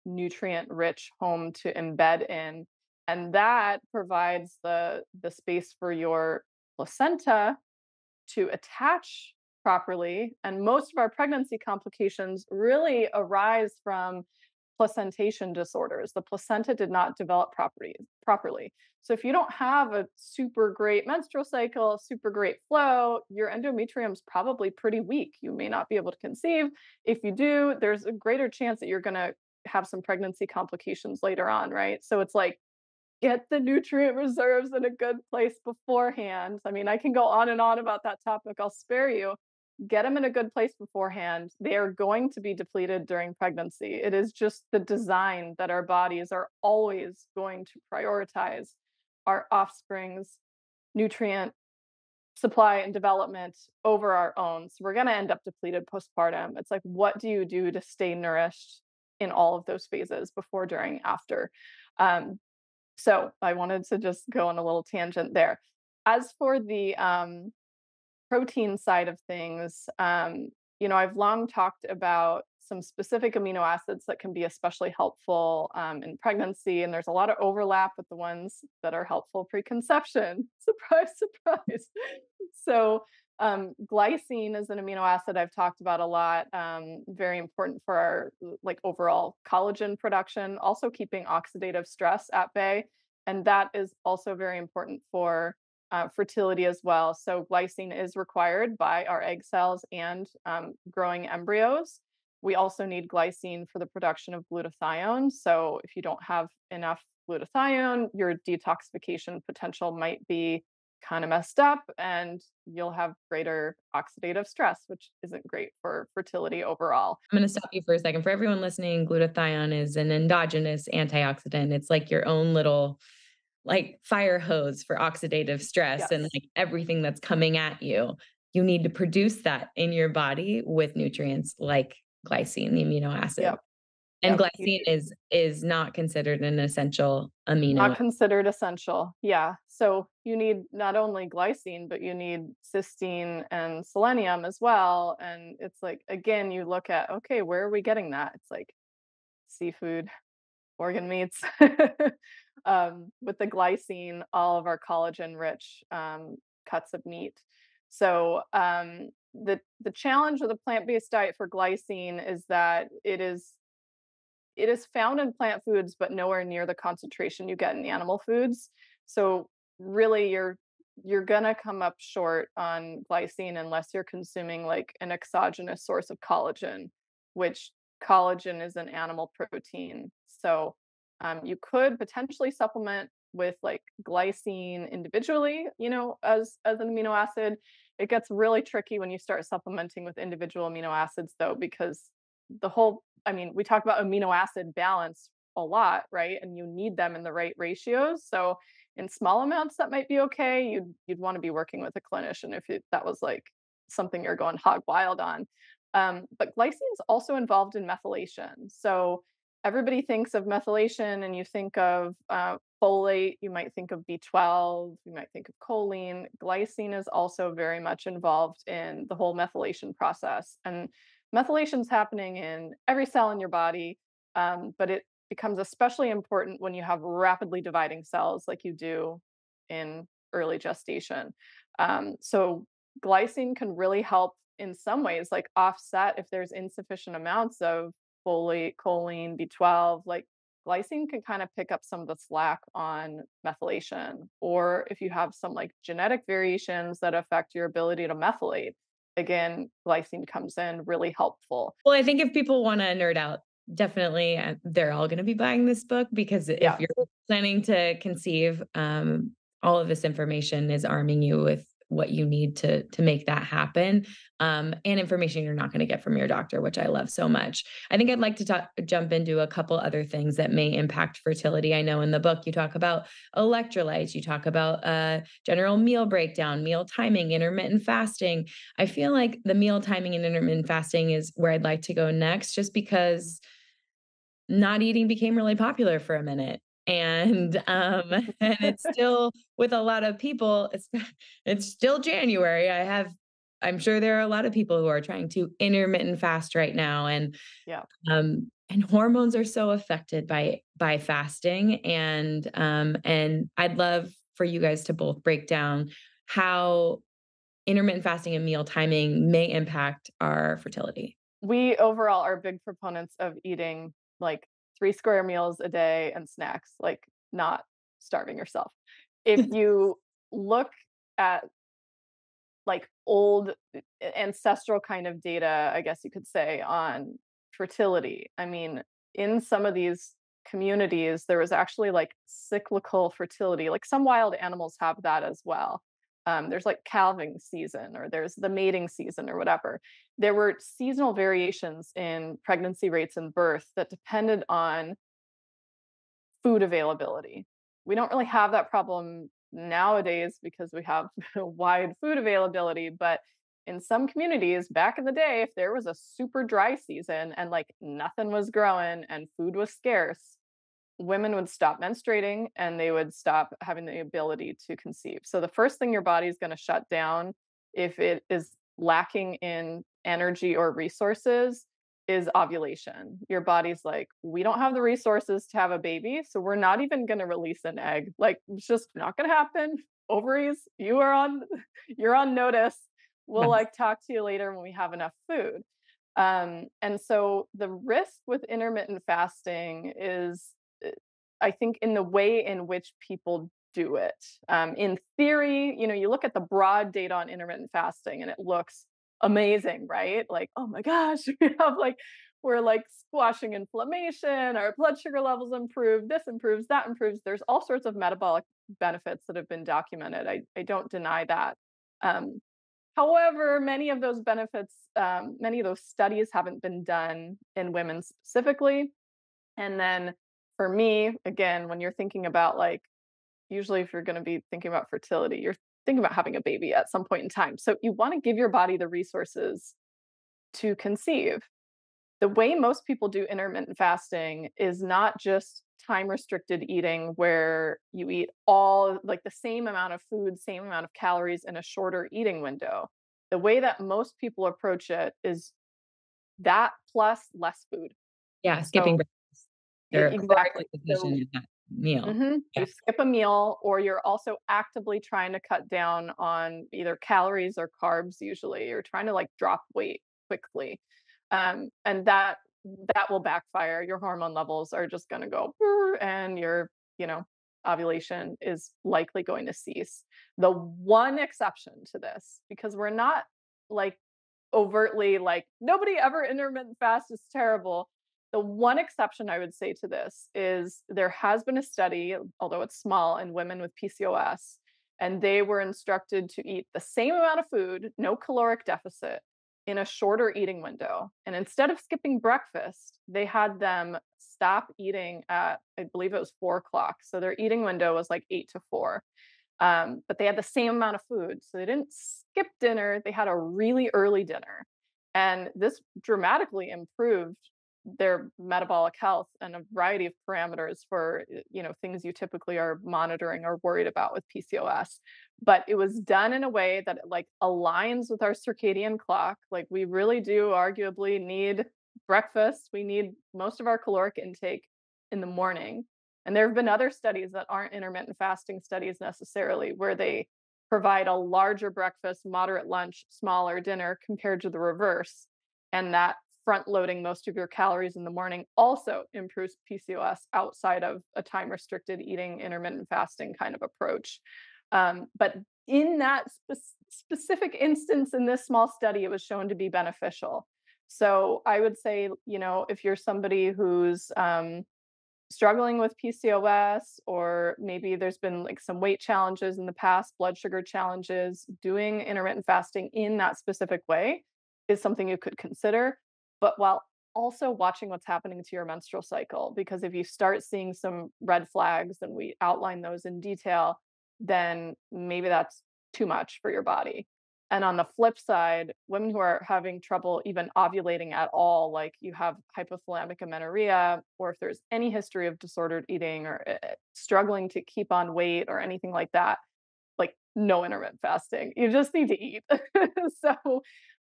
nutrient-rich home to embed in, and that provides the space for your placenta to attach properly. And most of our pregnancy complications really arise from placentation disorders. The placenta did not develop properly. So if you don't have a super great menstrual cycle, super great flow, your endometrium is probably pretty weak. You may not be able to conceive. If you do, there's a greater chance that you're going to have some pregnancy complications later on, right? So it's like get the nutrient reserves in a good place beforehand. I mean, I can go on and on about that topic. I'll spare you. Get them in a good place beforehand. They are going to be depleted during pregnancy. It is just the design that our bodies are always going to prioritize our offspring's nutrient supply and development over our own. So we're going to end up depleted postpartum. It's like, what do you do to stay nourished in all of those phases before, during, after? Um, so I wanted to just go on a little tangent there. As for the protein side of things, I've long talked about some specific amino acids that can be especially helpful in pregnancy, and there's a lot of overlap with the ones that are helpful preconception. Surprise, surprise. So glycine is an amino acid I've talked about a lot. Very important for our like overall collagen production, also keeping oxidative stress at bay, and that is also very important for fertility as well. So glycine is required by our egg cells and growing embryos. We also need glycine for the production of glutathione. So if you don't have enough glutathione, your detoxification potential might be kind of messed up and you'll have greater oxidative stress, which isn't great for fertility overall. I'm going to stop you for a second. For everyone listening, glutathione is an endogenous antioxidant. It's like your own little like fire hose for oxidative stress and Yes. like everything that's coming at you. You need to produce that in your body with nutrients like glycine, the amino acid. Yep. And Yep. You glycine do. is not considered an essential amino. Not considered essential. Yeah. So you need not only glycine, but you need cysteine and selenium as well. And it's like, again, you look at, okay, where are we getting that? It's like seafood, organ meats. With the glycine, all of our collagen rich cuts of meat. So the challenge with a plant-based diet for glycine is that it is found in plant foods, but nowhere near the concentration you get in animal foods. So really, you're gonna come up short on glycine unless you're consuming like an exogenous source of collagen, which collagen is an animal protein. So you could potentially supplement with like glycine individually, as an amino acid. It gets really tricky when you start supplementing with individual amino acids, though, because I mean, we talk about amino acid balance a lot, right? And you need them in the right ratios. So in small amounts, that might be okay. You'd want to be working with a clinician if that was like something you're going hog wild on. But glycine is also involved in methylation. So everybody thinks of methylation, and you think of folate. You might think of B12. You might think of choline. Glycine is also very much involved in the whole methylation process, and methylation is happening in every cell in your body, but it becomes especially important when you have rapidly dividing cells like you do in early gestation. So glycine can really help in some ways, like offset if there's insufficient amounts of folate, choline, B12. Like glycine can kind of pick up some of the slack on methylation, or if you have some like genetic variations that affect your ability to methylate, again, glycine comes in really helpful. Well, I think if people want to nerd out, definitely they're all going to be buying this book because if Yeah. you're planning to conceive, all of this information is arming you with what you need to make that happen, and information you're not going to get from your doctor, which I love so much. I think I'd like to jump into a couple other things that may impact fertility. I know in the book you talk about electrolytes, you talk about general meal breakdown, meal timing, intermittent fasting. I feel like the meal timing and intermittent fasting is where I'd like to go next, just because not eating became really popular for a minute. And and it's still with a lot of people, it's still January. I'm sure there are a lot of people who are trying to intermittent fast right now. Yeah. And hormones are so affected by fasting. And I'd love for you guys to both break down how intermittent fasting and meal timing may impact our fertility. We overall are big proponents of eating like 3 square meals a day and snacks, like not starving yourself. If you look at like old ancestral kind of data, I guess you could say, on fertility. I mean, in some of these communities, there was actually like cyclical fertility. Like some wild animals have that as well. There's like calving season, or there's the mating season, or whatever. There were seasonal variations in pregnancy rates and birth that depended on food availability. We don't really have that problem nowadays because we have wide food availability, but in some communities back in the day, if there was a super dry season and like nothing was growing and food was scarce, women would stop menstruating and they would stop having the ability to conceive. So the first thing your body is going to shut down if it is lacking in energy or resources is ovulation. Your body's like, we don't have the resources to have a baby, so we're not even going to release an egg. Like it's just not going to happen. Ovaries, you're on notice. We'll Yes. like talk to you later when we have enough food. And so the risk with intermittent fasting is, I think, in the way in which people do it. In theory, you look at the broad data on intermittent fasting and it looks amazing, right? Like, oh my gosh, we're like squashing inflammation, our blood sugar levels improve, this improves, that improves. There's all sorts of metabolic benefits that have been documented. I don't deny that. Um, However, many of those benefits, many of those studies haven't been done in women specifically. And then for me, again, when you're thinking about like, usually if you're going to be thinking about fertility, you're thinking about having a baby at some point in time. So you want to give your body the resources to conceive. The way most people do intermittent fasting is not just time restricted eating where you eat all like the same amount of food, same amount of calories in a shorter eating window. The way that most people approach it is that plus less food. Yeah, skipping So breakfast. Their exactly. classic decision So is that. meal. You Yeah. skip a meal, or you're also actively trying to cut down on either calories or carbs usually. You're trying to, like, drop weight quickly. And that will backfire. Your hormone levels are just gonna go, "Brr," and your, you know, ovulation is likely going to cease. The one exception to this, because we're not, like, overtly like, "Nobody ever intermittent fast is terrible." The one exception I would say to this is there has been a study, although it's small, in women with PCOS, and they were instructed to eat the same amount of food, no caloric deficit, in a shorter eating window. And instead of skipping breakfast, they had them stop eating at, I believe it was 4 o'clock. So their eating window was like 8 to 4. But they had the same amount of food. So they didn't skip dinner, they had a really early dinner. And this dramatically improved their metabolic health and a variety of parameters for, things you typically are monitoring or worried about with PCOS. But it was done in a way that it, like, aligns with our circadian clock. Like, we really do arguably need breakfast. We need most of our caloric intake in the morning. And there have been other studies that aren't intermittent fasting studies necessarily, where they provide a larger breakfast, moderate lunch, smaller dinner compared to the reverse. And that front loading most of your calories in the morning also improves PCOS outside of a time restricted eating, intermittent fasting kind of approach. But in that specific instance, in this small study, it was shown to be beneficial. So I would say, if you're somebody who's struggling with PCOS, or maybe there's been, like, some weight challenges in the past, blood sugar challenges, doing intermittent fasting in that specific way is something you could consider. But while also watching what's happening to your menstrual cycle, because if you start seeing some red flags, and we outline those in detail, then maybe that's too much for your body. And on the flip side, women who are having trouble even ovulating at all, like you have hypothalamic amenorrhea, or if there's any history of disordered eating, or struggling to keep on weight or anything like that, like, no intermittent fasting. You just need to eat. So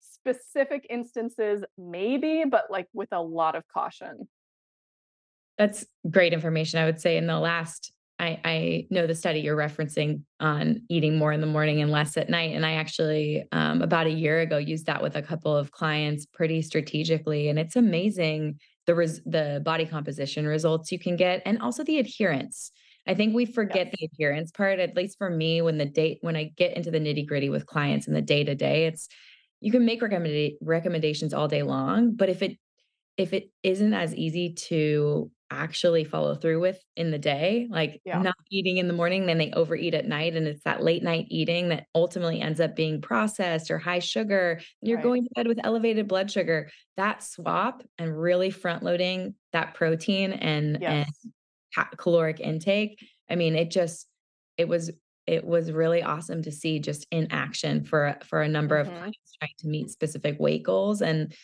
specific instances, maybe, but, like, with a lot of caution. That's great information. I would say in the last, I know the study you're referencing on eating more in the morning and less at night. And I actually, about a year ago, used that with a couple of clients pretty strategically. And it's amazing the body composition results you can get, and also the adherence. I think we forget Yes. the adherence part, at least for me, when I get into the nitty gritty with clients in the day to day, you can make recommendations all day long, but if it isn't as easy to actually follow through with in the day, like Yeah. not eating in the morning, then they overeat at night, and it's that late night eating that ultimately ends up being processed or high sugar, and you're Right. going to bed with elevated blood sugar. That swap and really front loading that protein and Yes. caloric intake, I mean, it was it was really awesome to see just in action for a number of Mhm. clients trying to meet specific weight goals, and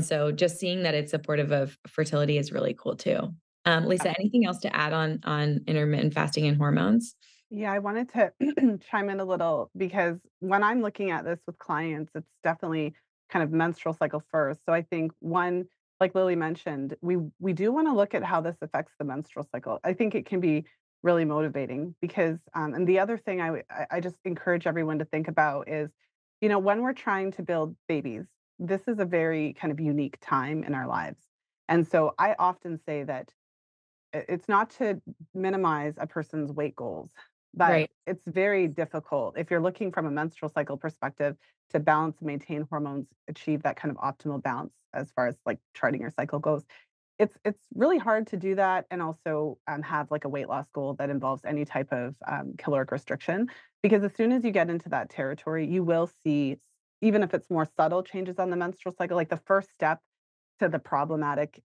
so just seeing that it's supportive of fertility is really cool too. Lisa, anything else to add on intermittent fasting and hormones? Yeah, I wanted to chime in a little because when I'm looking at this with clients, it's definitely kind of menstrual cycle first. So I think one, like Lily mentioned, we do want to look at how this affects the menstrual cycle. I think it can be really motivating because, and the other thing I just encourage everyone to think about is, when we're trying to build babies, this is a very kind of unique time in our lives. And so I often say that it's not to minimize a person's weight goals, but Right. it's very difficult if you're looking from a menstrual cycle perspective to balance and maintain hormones, achieve that kind of optimal balance as far as like charting your cycle goes. It's really hard to do that and also have like a weight loss goal that involves any type of caloric restriction because as soon as you get into that territory, you will see even if it's more subtle changes on the menstrual cycle, like the first step to the problematic,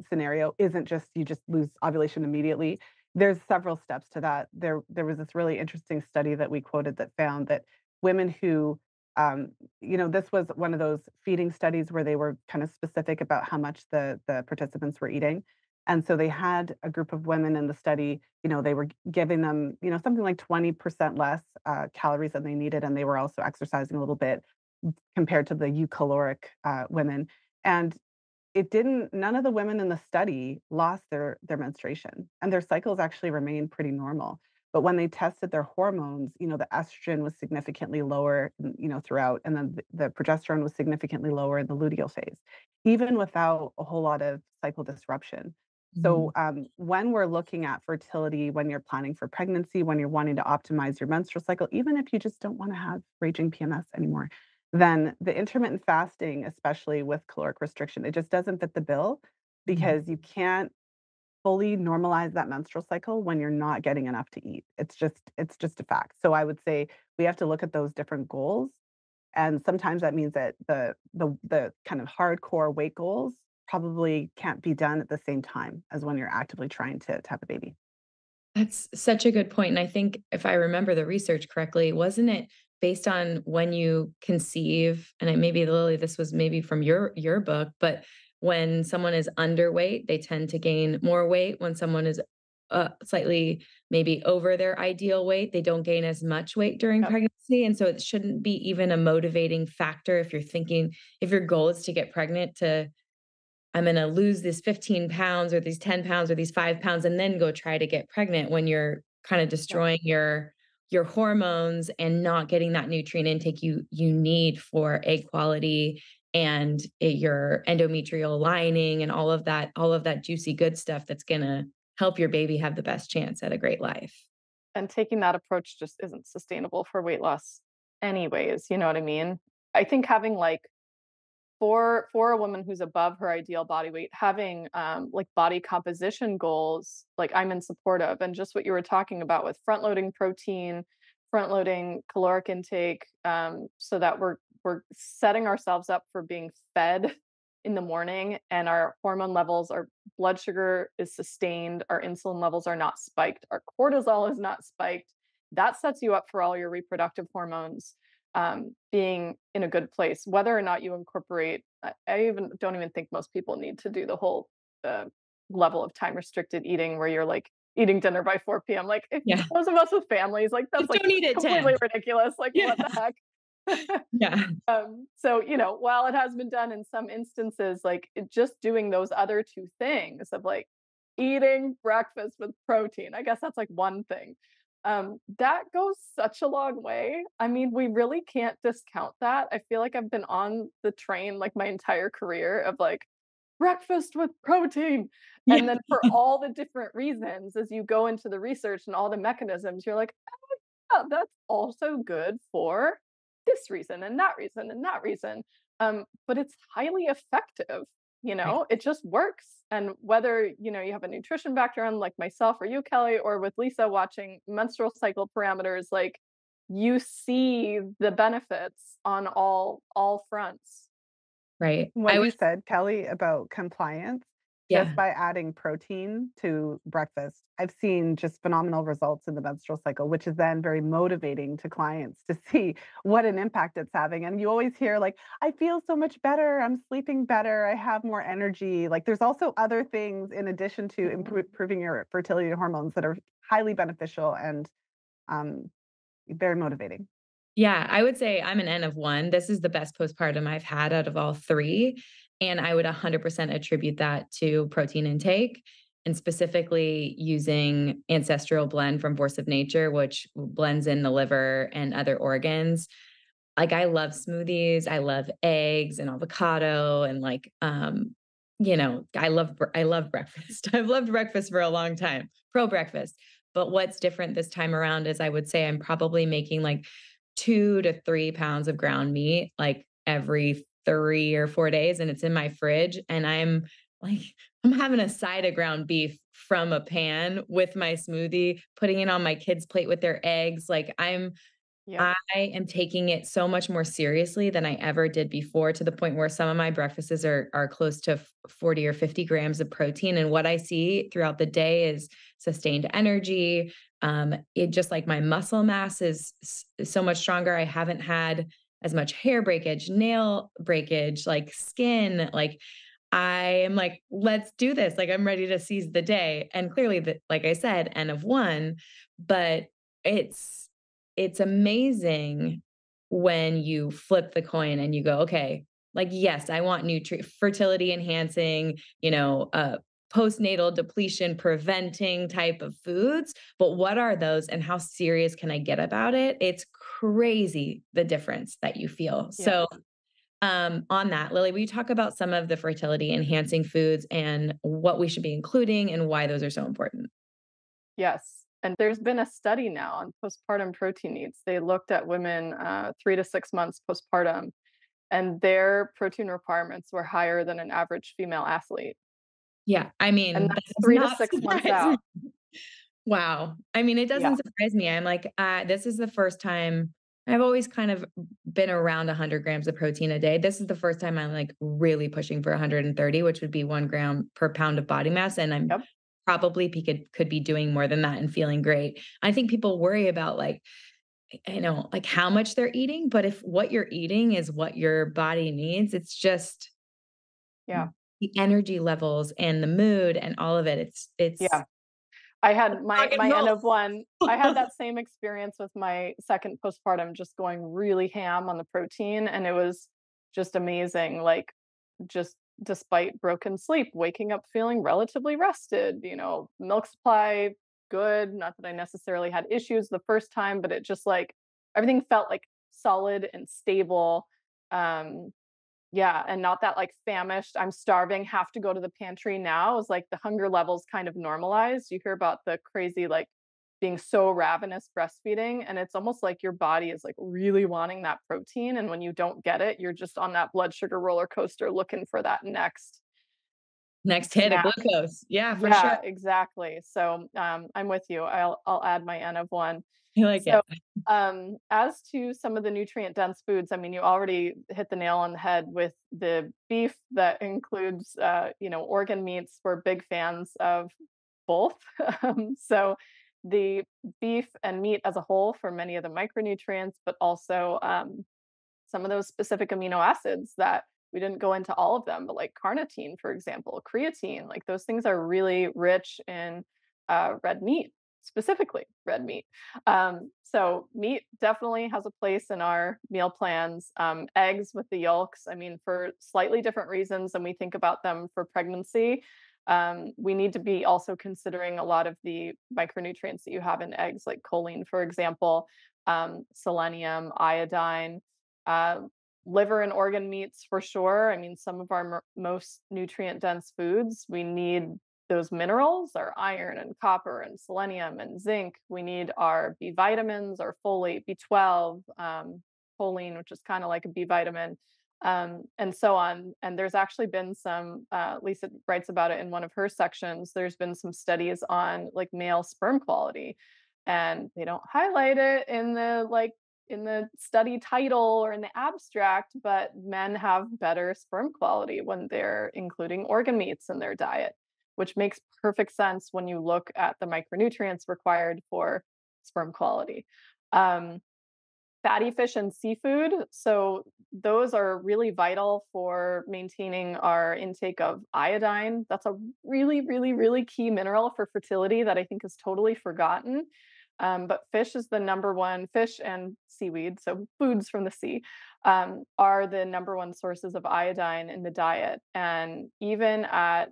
scenario isn't just you just lose ovulation immediately. There's several steps to that. There was this really interesting study that we quoted that found that women who, this was one of those feeding studies where they were kind of specific about how much the participants were eating. And so they had a group of women in the study, they were giving them, something like 20% less, calories than they needed, and they were also exercising a little bit compared to the eucaloric, women. And it didn't none of the women in the study lost their menstruation, and their cycles actually remained pretty normal. But when they tested their hormones, the estrogen was significantly lower, throughout, and then the progesterone was significantly lower in the luteal phase, even without a whole lot of cycle disruption. Mhm. So, when we're looking at fertility, when you're planning for pregnancy, when you're wanting to optimize your menstrual cycle, even if you just don't wanna have raging PMS anymore, then the intermittent fasting, especially with caloric restriction, it just doesn't fit the bill Mhm. because you can't fully normalize that menstrual cycle when you're not getting enough to eat. It's just a fact. So I would say we have to look at those different goals, and sometimes that means that the kind of hardcore weight goals probably can't be done at the same time as when you're actively trying to have a baby. That's such a good point, and I think if I remember the research correctly, wasn't it based on when you conceive, and it maybe Lily, this was maybe from your book, but when someone is underweight, they tend to gain more weight. When someone is, slightly maybe over their ideal weight, they don't gain as much weight during Yep. pregnancy, and so it shouldn't be even a motivating factor if your goal is to get pregnant to I'm gonna lose this 15 pounds or these 10 pounds or these 5 pounds and then go try to get pregnant when you're kinda Yep. destroying your hormones and not getting that nutrient intake you need for egg quality and, your endometrial lining and all of that juicy good stuff that's gonna help your baby have the best chance at a great life. And taking that approach just isn't sustainable for weight loss anyways, you know what I mean? I think having, like, for a woman who's above her ideal body weight, having, like, body composition goals, like, I'm in support of, and just what you were talking about with front loading protein, front loading caloric intake, so that we're setting ourselves up for being fed in the morning and our hormone levels, our blood sugar is sustained, our insulin levels are not spiked, our cortisol is not spiked. That sets you up for all your reproductive hormones being in a good place, whether or not you incorporate. I even don't even think most people need to do the whole uh, level of time restricted eating where you're like eating dinner by 4 p.m. Like if Yeah. those of us with families, like that's Just like don't eat at 10. completely ridiculous. Like Yeah. what the heck? Yeah. So while it has been done in some instances, like just doing those other two things of like eating breakfast with protein, I guess that's like one thing. That goes such a long way. I mean, we really can't discount that. I feel like I've been on the train like my entire career of like breakfast with protein. Yeah. And then for all the different reasons, as you go into the research and all the mechanisms, you're like, oh, that's also good for this reason and that reason and that reason. But it's highly effective. Right. It just works. And whether you have a nutrition background like myself or you, Kelly, or with Lisa watching menstrual cycle parameters, like you see the benefits on all fronts. Right. What I you was said, Kelly, about compliance, just yeah. by adding protein to breakfast, I've seen just phenomenal results in the menstrual cycle, which is then very motivating to clients to see what an impact it's having. And you always hear, like, I feel so much better. I'm sleeping better. I have more energy. Like, there's also other things in addition to improving your fertility hormones that are highly beneficial and um, very motivating. Yeah, I would say I'm an N of 1. This is the best postpartum I've had out of all 3, and I would 100% attribute that to protein intake, and specifically using Ancestral Blend from Force of Nature, which blends in the liver and other organs. Like, I love smoothies, I love eggs and avocado and, like, I love breakfast. I've loved breakfast for a long time, pro breakfast. But what's different this time around is I would say I'm probably making, like, 2 to 3 pounds of ground meat, like, every 3 or 4 days, and it's in my fridge, and like, I'm having a side of ground beef from a pan with my smoothie, putting it on my kids' plate with their eggs, like, Yep. I am taking it so much more seriously than I ever did before to the point where some of my breakfasts are close to 40 or 50 grams of protein, and what I see throughout the day is sustained energy, it just like my muscle mass is so much stronger. I haven't had as much hair breakage, nail breakage, like skin, like I am like, "Let's do this." Like, I'm ready to seize the day, and clearly, like I said, N of 1, but it's it's amazing when you flip the coin and you go, "Okay, Like, yes, I want fertility enhancing, postnatal depletion preventing type of foods, but what are those and how serious can I get about it? It's crazy the difference that you feel. Yeah. So, on that, Lily, will you talk about some of the fertility enhancing foods and what we should be including and why those are so important? Yes. And there's been a study now on postpartum protein needs. They looked at women 3 to 6 months postpartum, and their protein requirements were higher than an average female athlete. Yeah, I And mean, that that's does three to not six months surprise me. out. Wow. I mean, it Yeah. doesn't surprise me. I'm like, this is the first time I've always kind of been around 100 grams of protein a day. This is the first time I'm like really pushing for 130, which would be 1 gram per pound of body mass. And I'm Yep. probably could be doing more than that and feeling great. I think people worry about like, like how much they're eating, but if what you're eating is what your body needs, it's just Yeah. the energy levels and the mood and all of it. It's Yeah. I had my rock and N of roll. one. I had that same experience with my second postpartum, just going really ham on the protein, and it was just amazing. Like, just despite broken sleep, waking up feeling relatively rested. Milk supply good. Not that I necessarily had issues the first time, but it just like everything felt like solid and stable. Um, Yeah, and not that, like, famished, I'm starving, have to go to the pantry now. Is like the hunger levels kind of normalized. You hear about the crazy, like, being so ravenous breastfeeding, and it's almost like your body is, like, really wanting that protein, and when you don't get it, you're just on that blood sugar roller coaster looking for that next Next hit of snack. glucose. Yeah, for sure. Yeah, exactly. So, I'm with you. I'll add my N of 1. I like So, it. as to some of the nutrient dense foods, I mean, you already hit the nail on the head with the beef that includes, organ meats. We're big fans of both. So, the beef and meat as a whole for many of the micronutrients, but also some of those specific amino acids that we didn't go into all of them, but like carnitine, for example, creatine, like those things are really rich in red meat, specifically red meat. So meat definitely has a place in our meal plans. Eggs with the yolks, I mean, for slightly different reasons than we think about them for pregnancy. We need to be also considering a lot of the micronutrients that you have in eggs, like choline, for example, selenium, iodine, uh, liver and organ meats for sure. I mean, some of our most nutrient dense foods, we need those minerals, our iron and copper and selenium and zinc. We need our B vitamins, our folate, B12, choline, which is kind of like a B vitamin, and so on. And there's actually been some, Lisa writes about it in one of her sections. There's been some studies on like male sperm quality, and they don't highlight it in the study title or in the abstract, but men have better sperm quality when they're including organ meats in their diet, which makes perfect sense when you look at the micronutrients required for sperm quality. Um, Fatty fish and seafood, so those are really vital for maintaining our intake of iodine. That's a really, really, really key mineral for fertility that I think is totally forgotten. But fish is the number one, fish and seaweed, so foods from the sea, are the number one sources of iodine in the diet. And even at,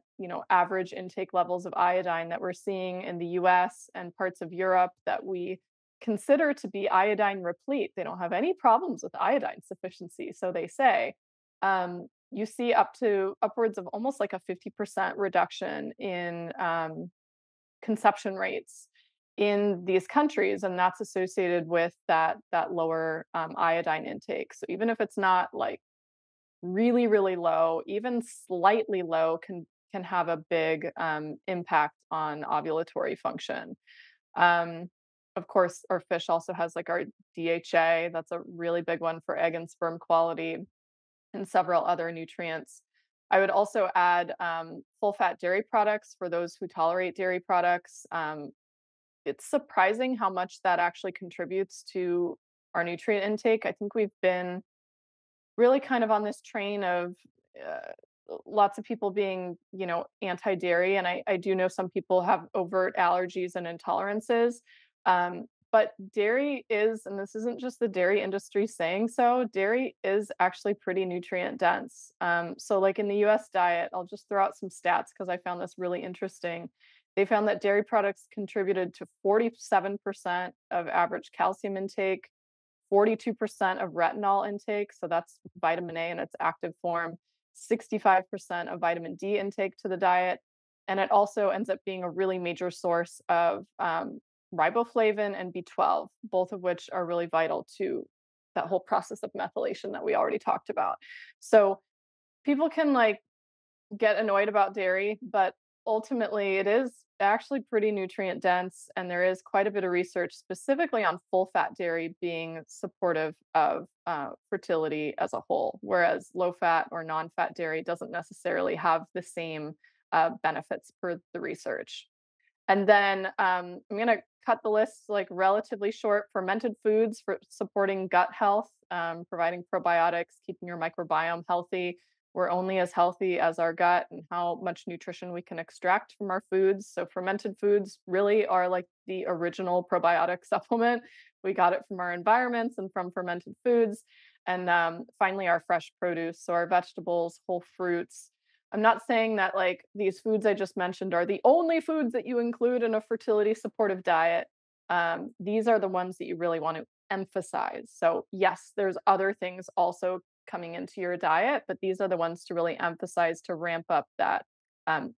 average intake levels of iodine that we're seeing in the US and parts of Europe that we consider to be iodine replete, they don't have any problems with iodine sufficiency, so they say. You see up to upwards of almost like a 50% reduction in conception rates in these countries, and that's associated with that lower iodine intake. So even if it's not like really, really low, even slightly low can have a big impact on ovulatory function. Um, of course, our fish also has like our DHA. That's a really big one for egg and sperm quality, and several other nutrients. I would also add full fat dairy products for those who tolerate dairy products. It's surprising how much that actually contributes to our nutrient intake. I think we've been really kind of on this train of uh, lots of people being, anti-dairy, and I do know some people have overt allergies and intolerances. But dairy is, and this isn't just the dairy industry saying so, dairy is actually pretty nutrient dense. So, like in the US diet, I'll just throw out some stats because I found this really interesting. They found that dairy products contributed to 47% of average calcium intake, 42% of retinol intake, so that's vitamin A in its active form, 65% of vitamin D intake to the diet. And it also ends up being a really major source of riboflavin and B12, both of which are really vital to that whole process of methylation that we already talked about. So people can like get annoyed about dairy, but ultimately it is actually pretty nutrient dense. And there is quite a bit of research specifically on full fat dairy being supportive of fertility as a whole, whereas low fat or non fat dairy doesn't necessarily have the same benefits per the research. And then I'm going to cut the list like relatively short. Fermented foods for supporting gut health, providing probiotics, keeping your microbiome healthy. We're only as healthy as our gut and how much nutrition we can extract from our foods. So fermented foods really are like the original probiotic supplement. We got it from our environments and from fermented foods. And finally, our fresh produce. So our vegetables, whole fruits. I'm not saying that like these foods I just mentioned are the only foods that you include in a fertility supportive diet. These are the ones that you really want to emphasize. So yes, there's other things also coming into your diet, but these are the ones to really emphasize to ramp up that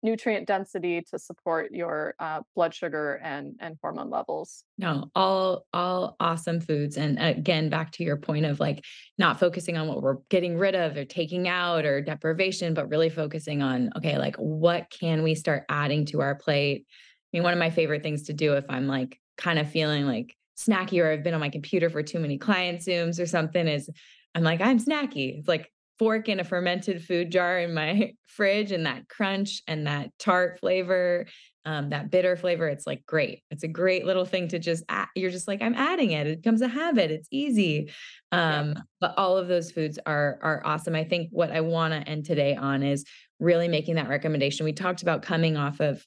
nutrient density to support your blood sugar and hormone levels. No, all awesome foods. And again, back to your point of like not focusing on what we're getting rid of or taking out or deprivation, but really focusing on, okay, like what can we start adding to our plate? I mean, one of my favorite things to do if I'm like kind of feeling like snacky or I've been on my computer for too many client Zooms or something is I'm like, I'm snacky. It's like fork in a fermented food jar in my fridge and that crunch and that tart flavor, that bitter flavor. It's like great. It's a great little thing to just add. You're just like, I'm adding it. It becomes a habit. It's easy. Yeah. But all of those foods are awesome. I think what I want to end today on is really making that recommendation. We talked about coming off of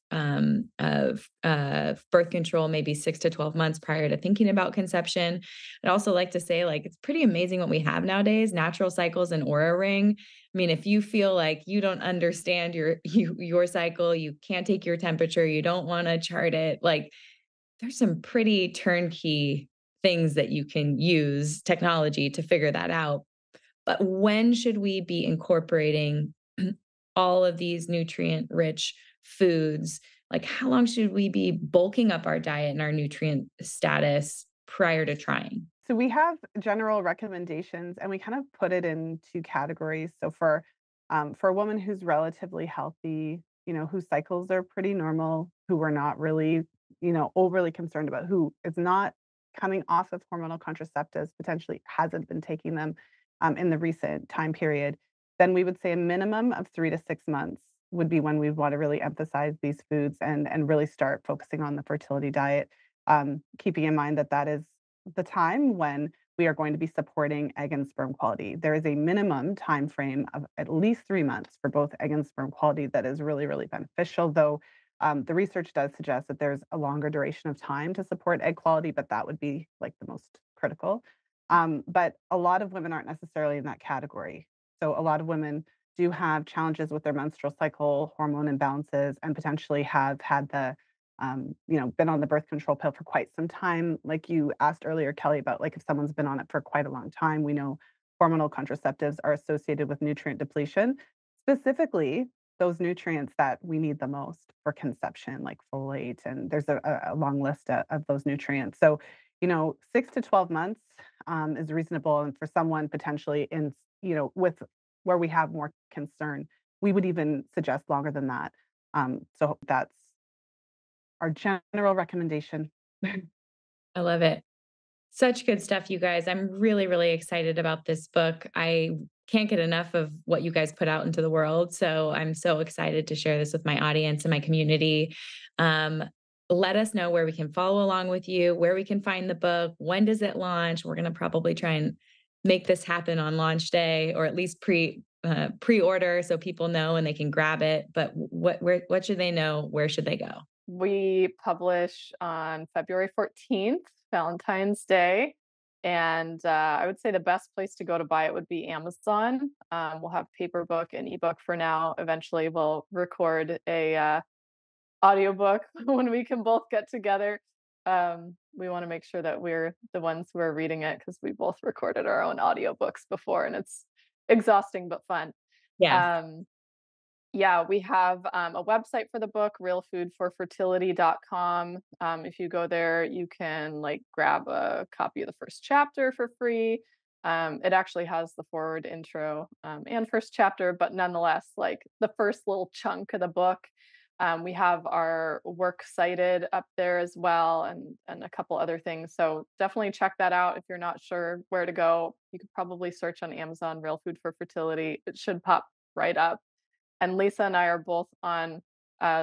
birth control, maybe 6 to 12 months prior to thinking about conception. I'd also like to say, like, it's pretty amazing what we have nowadays, natural cycles and Aura Ring. I mean, if you feel like you don't understand your cycle, you can't take your temperature, you don't want to chart it, like there's some pretty turnkey things that you can use technology to figure that out. But when should we be incorporating all of these nutrient rich foods? Like, how long should we be bulking up our diet and our nutrient status prior to trying? So we have general recommendations, and we kind of put it in two categories. So for a woman who's relatively healthy, whose cycles are pretty normal, who we're not really, overly concerned about, who is not coming off of hormonal contraceptives, potentially hasn't been taking them in the recent time period, then we would say a minimum of 3 to 6 months would be when we want to really emphasize these foods and really start focusing on the fertility diet, keeping in mind that that is the time when we are going to be supporting egg and sperm quality. There is a minimum time frame of at least 3 months for both egg and sperm quality that is really, really beneficial, though the research does suggest that there's a longer duration of time to support egg quality, but that would be like the most critical. But a lot of women aren't necessarily in that category. So a lot of women do have challenges with their menstrual cycle, hormone imbalances, and potentially have had been on the birth control pill for quite some time. Like you asked earlier, Kelly, about like if someone's been on it for quite a long time, we know hormonal contraceptives are associated with nutrient depletion, specifically those nutrients that we need the most for conception, like folate, and there's a long list of those nutrients. So, 6 to 12 months is reasonable, and for someone potentially with where we have more concern, we would even suggest longer than that. So that's our general recommendation. I love it. Such good stuff, you guys. I'm really, really excited about this book. I can't get enough of what you guys put out into the world. So I'm so excited to share this with my audience and my community. Um, Let us know where we can follow along with you, where we can find the book. When does it launch? We're going to probably try and make this happen on launch day, or at least pre-order so people know and they can grab it. But what should they know? Where should they go? We publish on February 14th. Valentine's Day. And I would say the best place to go to buy it would be Amazon. We'll have paper book and ebook for now. Eventually, we'll record a audiobook when we can both get together. We want to make sure that we're the ones who are reading it because we both recorded our own audiobooks before, and it's exhausting but fun. Yes. Um, yeah, we have a website for the book, realfoodforfertility.com. If you go there, you can like grab a copy of the first chapter for free. It actually has the forward, intro, and first chapter, but nonetheless, like the first little chunk of the book. We have our work cited up there as well, and a couple other things. So definitely check that out if you're not sure where to go. You could probably search on Amazon "Real Food for Fertility." It should pop right up. And Lisa and I are both on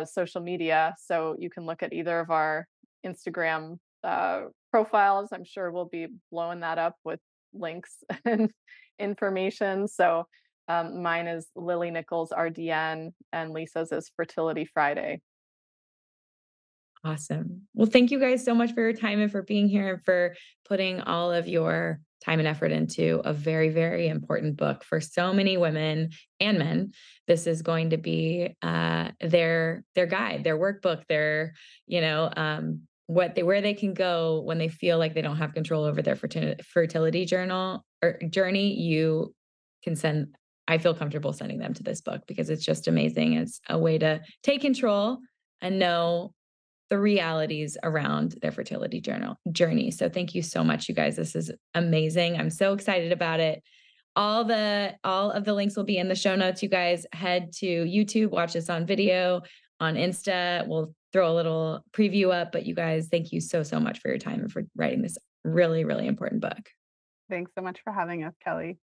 social media, so you can look at either of our Instagram profiles. I'm sure we'll be blowing that up with links and information. So mine is Lily Nichols RDN, and Lisa's is Fertility Friday. Awesome. Well, thank you guys so much for your time and for being here and for putting all of your time and effort into a very, very important book for so many women and men. This is going to be their guide, their workbook, their, where they can go when they feel like they don't have control over their fertility journal or journey. You can send. I feel comfortable sending them to this book because it's just amazing. It's a way to take control and know the realities around their fertility journey. So thank you so much, you guys. This is amazing. I'm so excited about it. All of the links will be in the show notes. You guys head to YouTube, watch this on video, on Insta. We'll throw a little preview up, but you guys, thank you so, so much for your time and for writing this really, really important book. Thanks so much for having us, Kelly.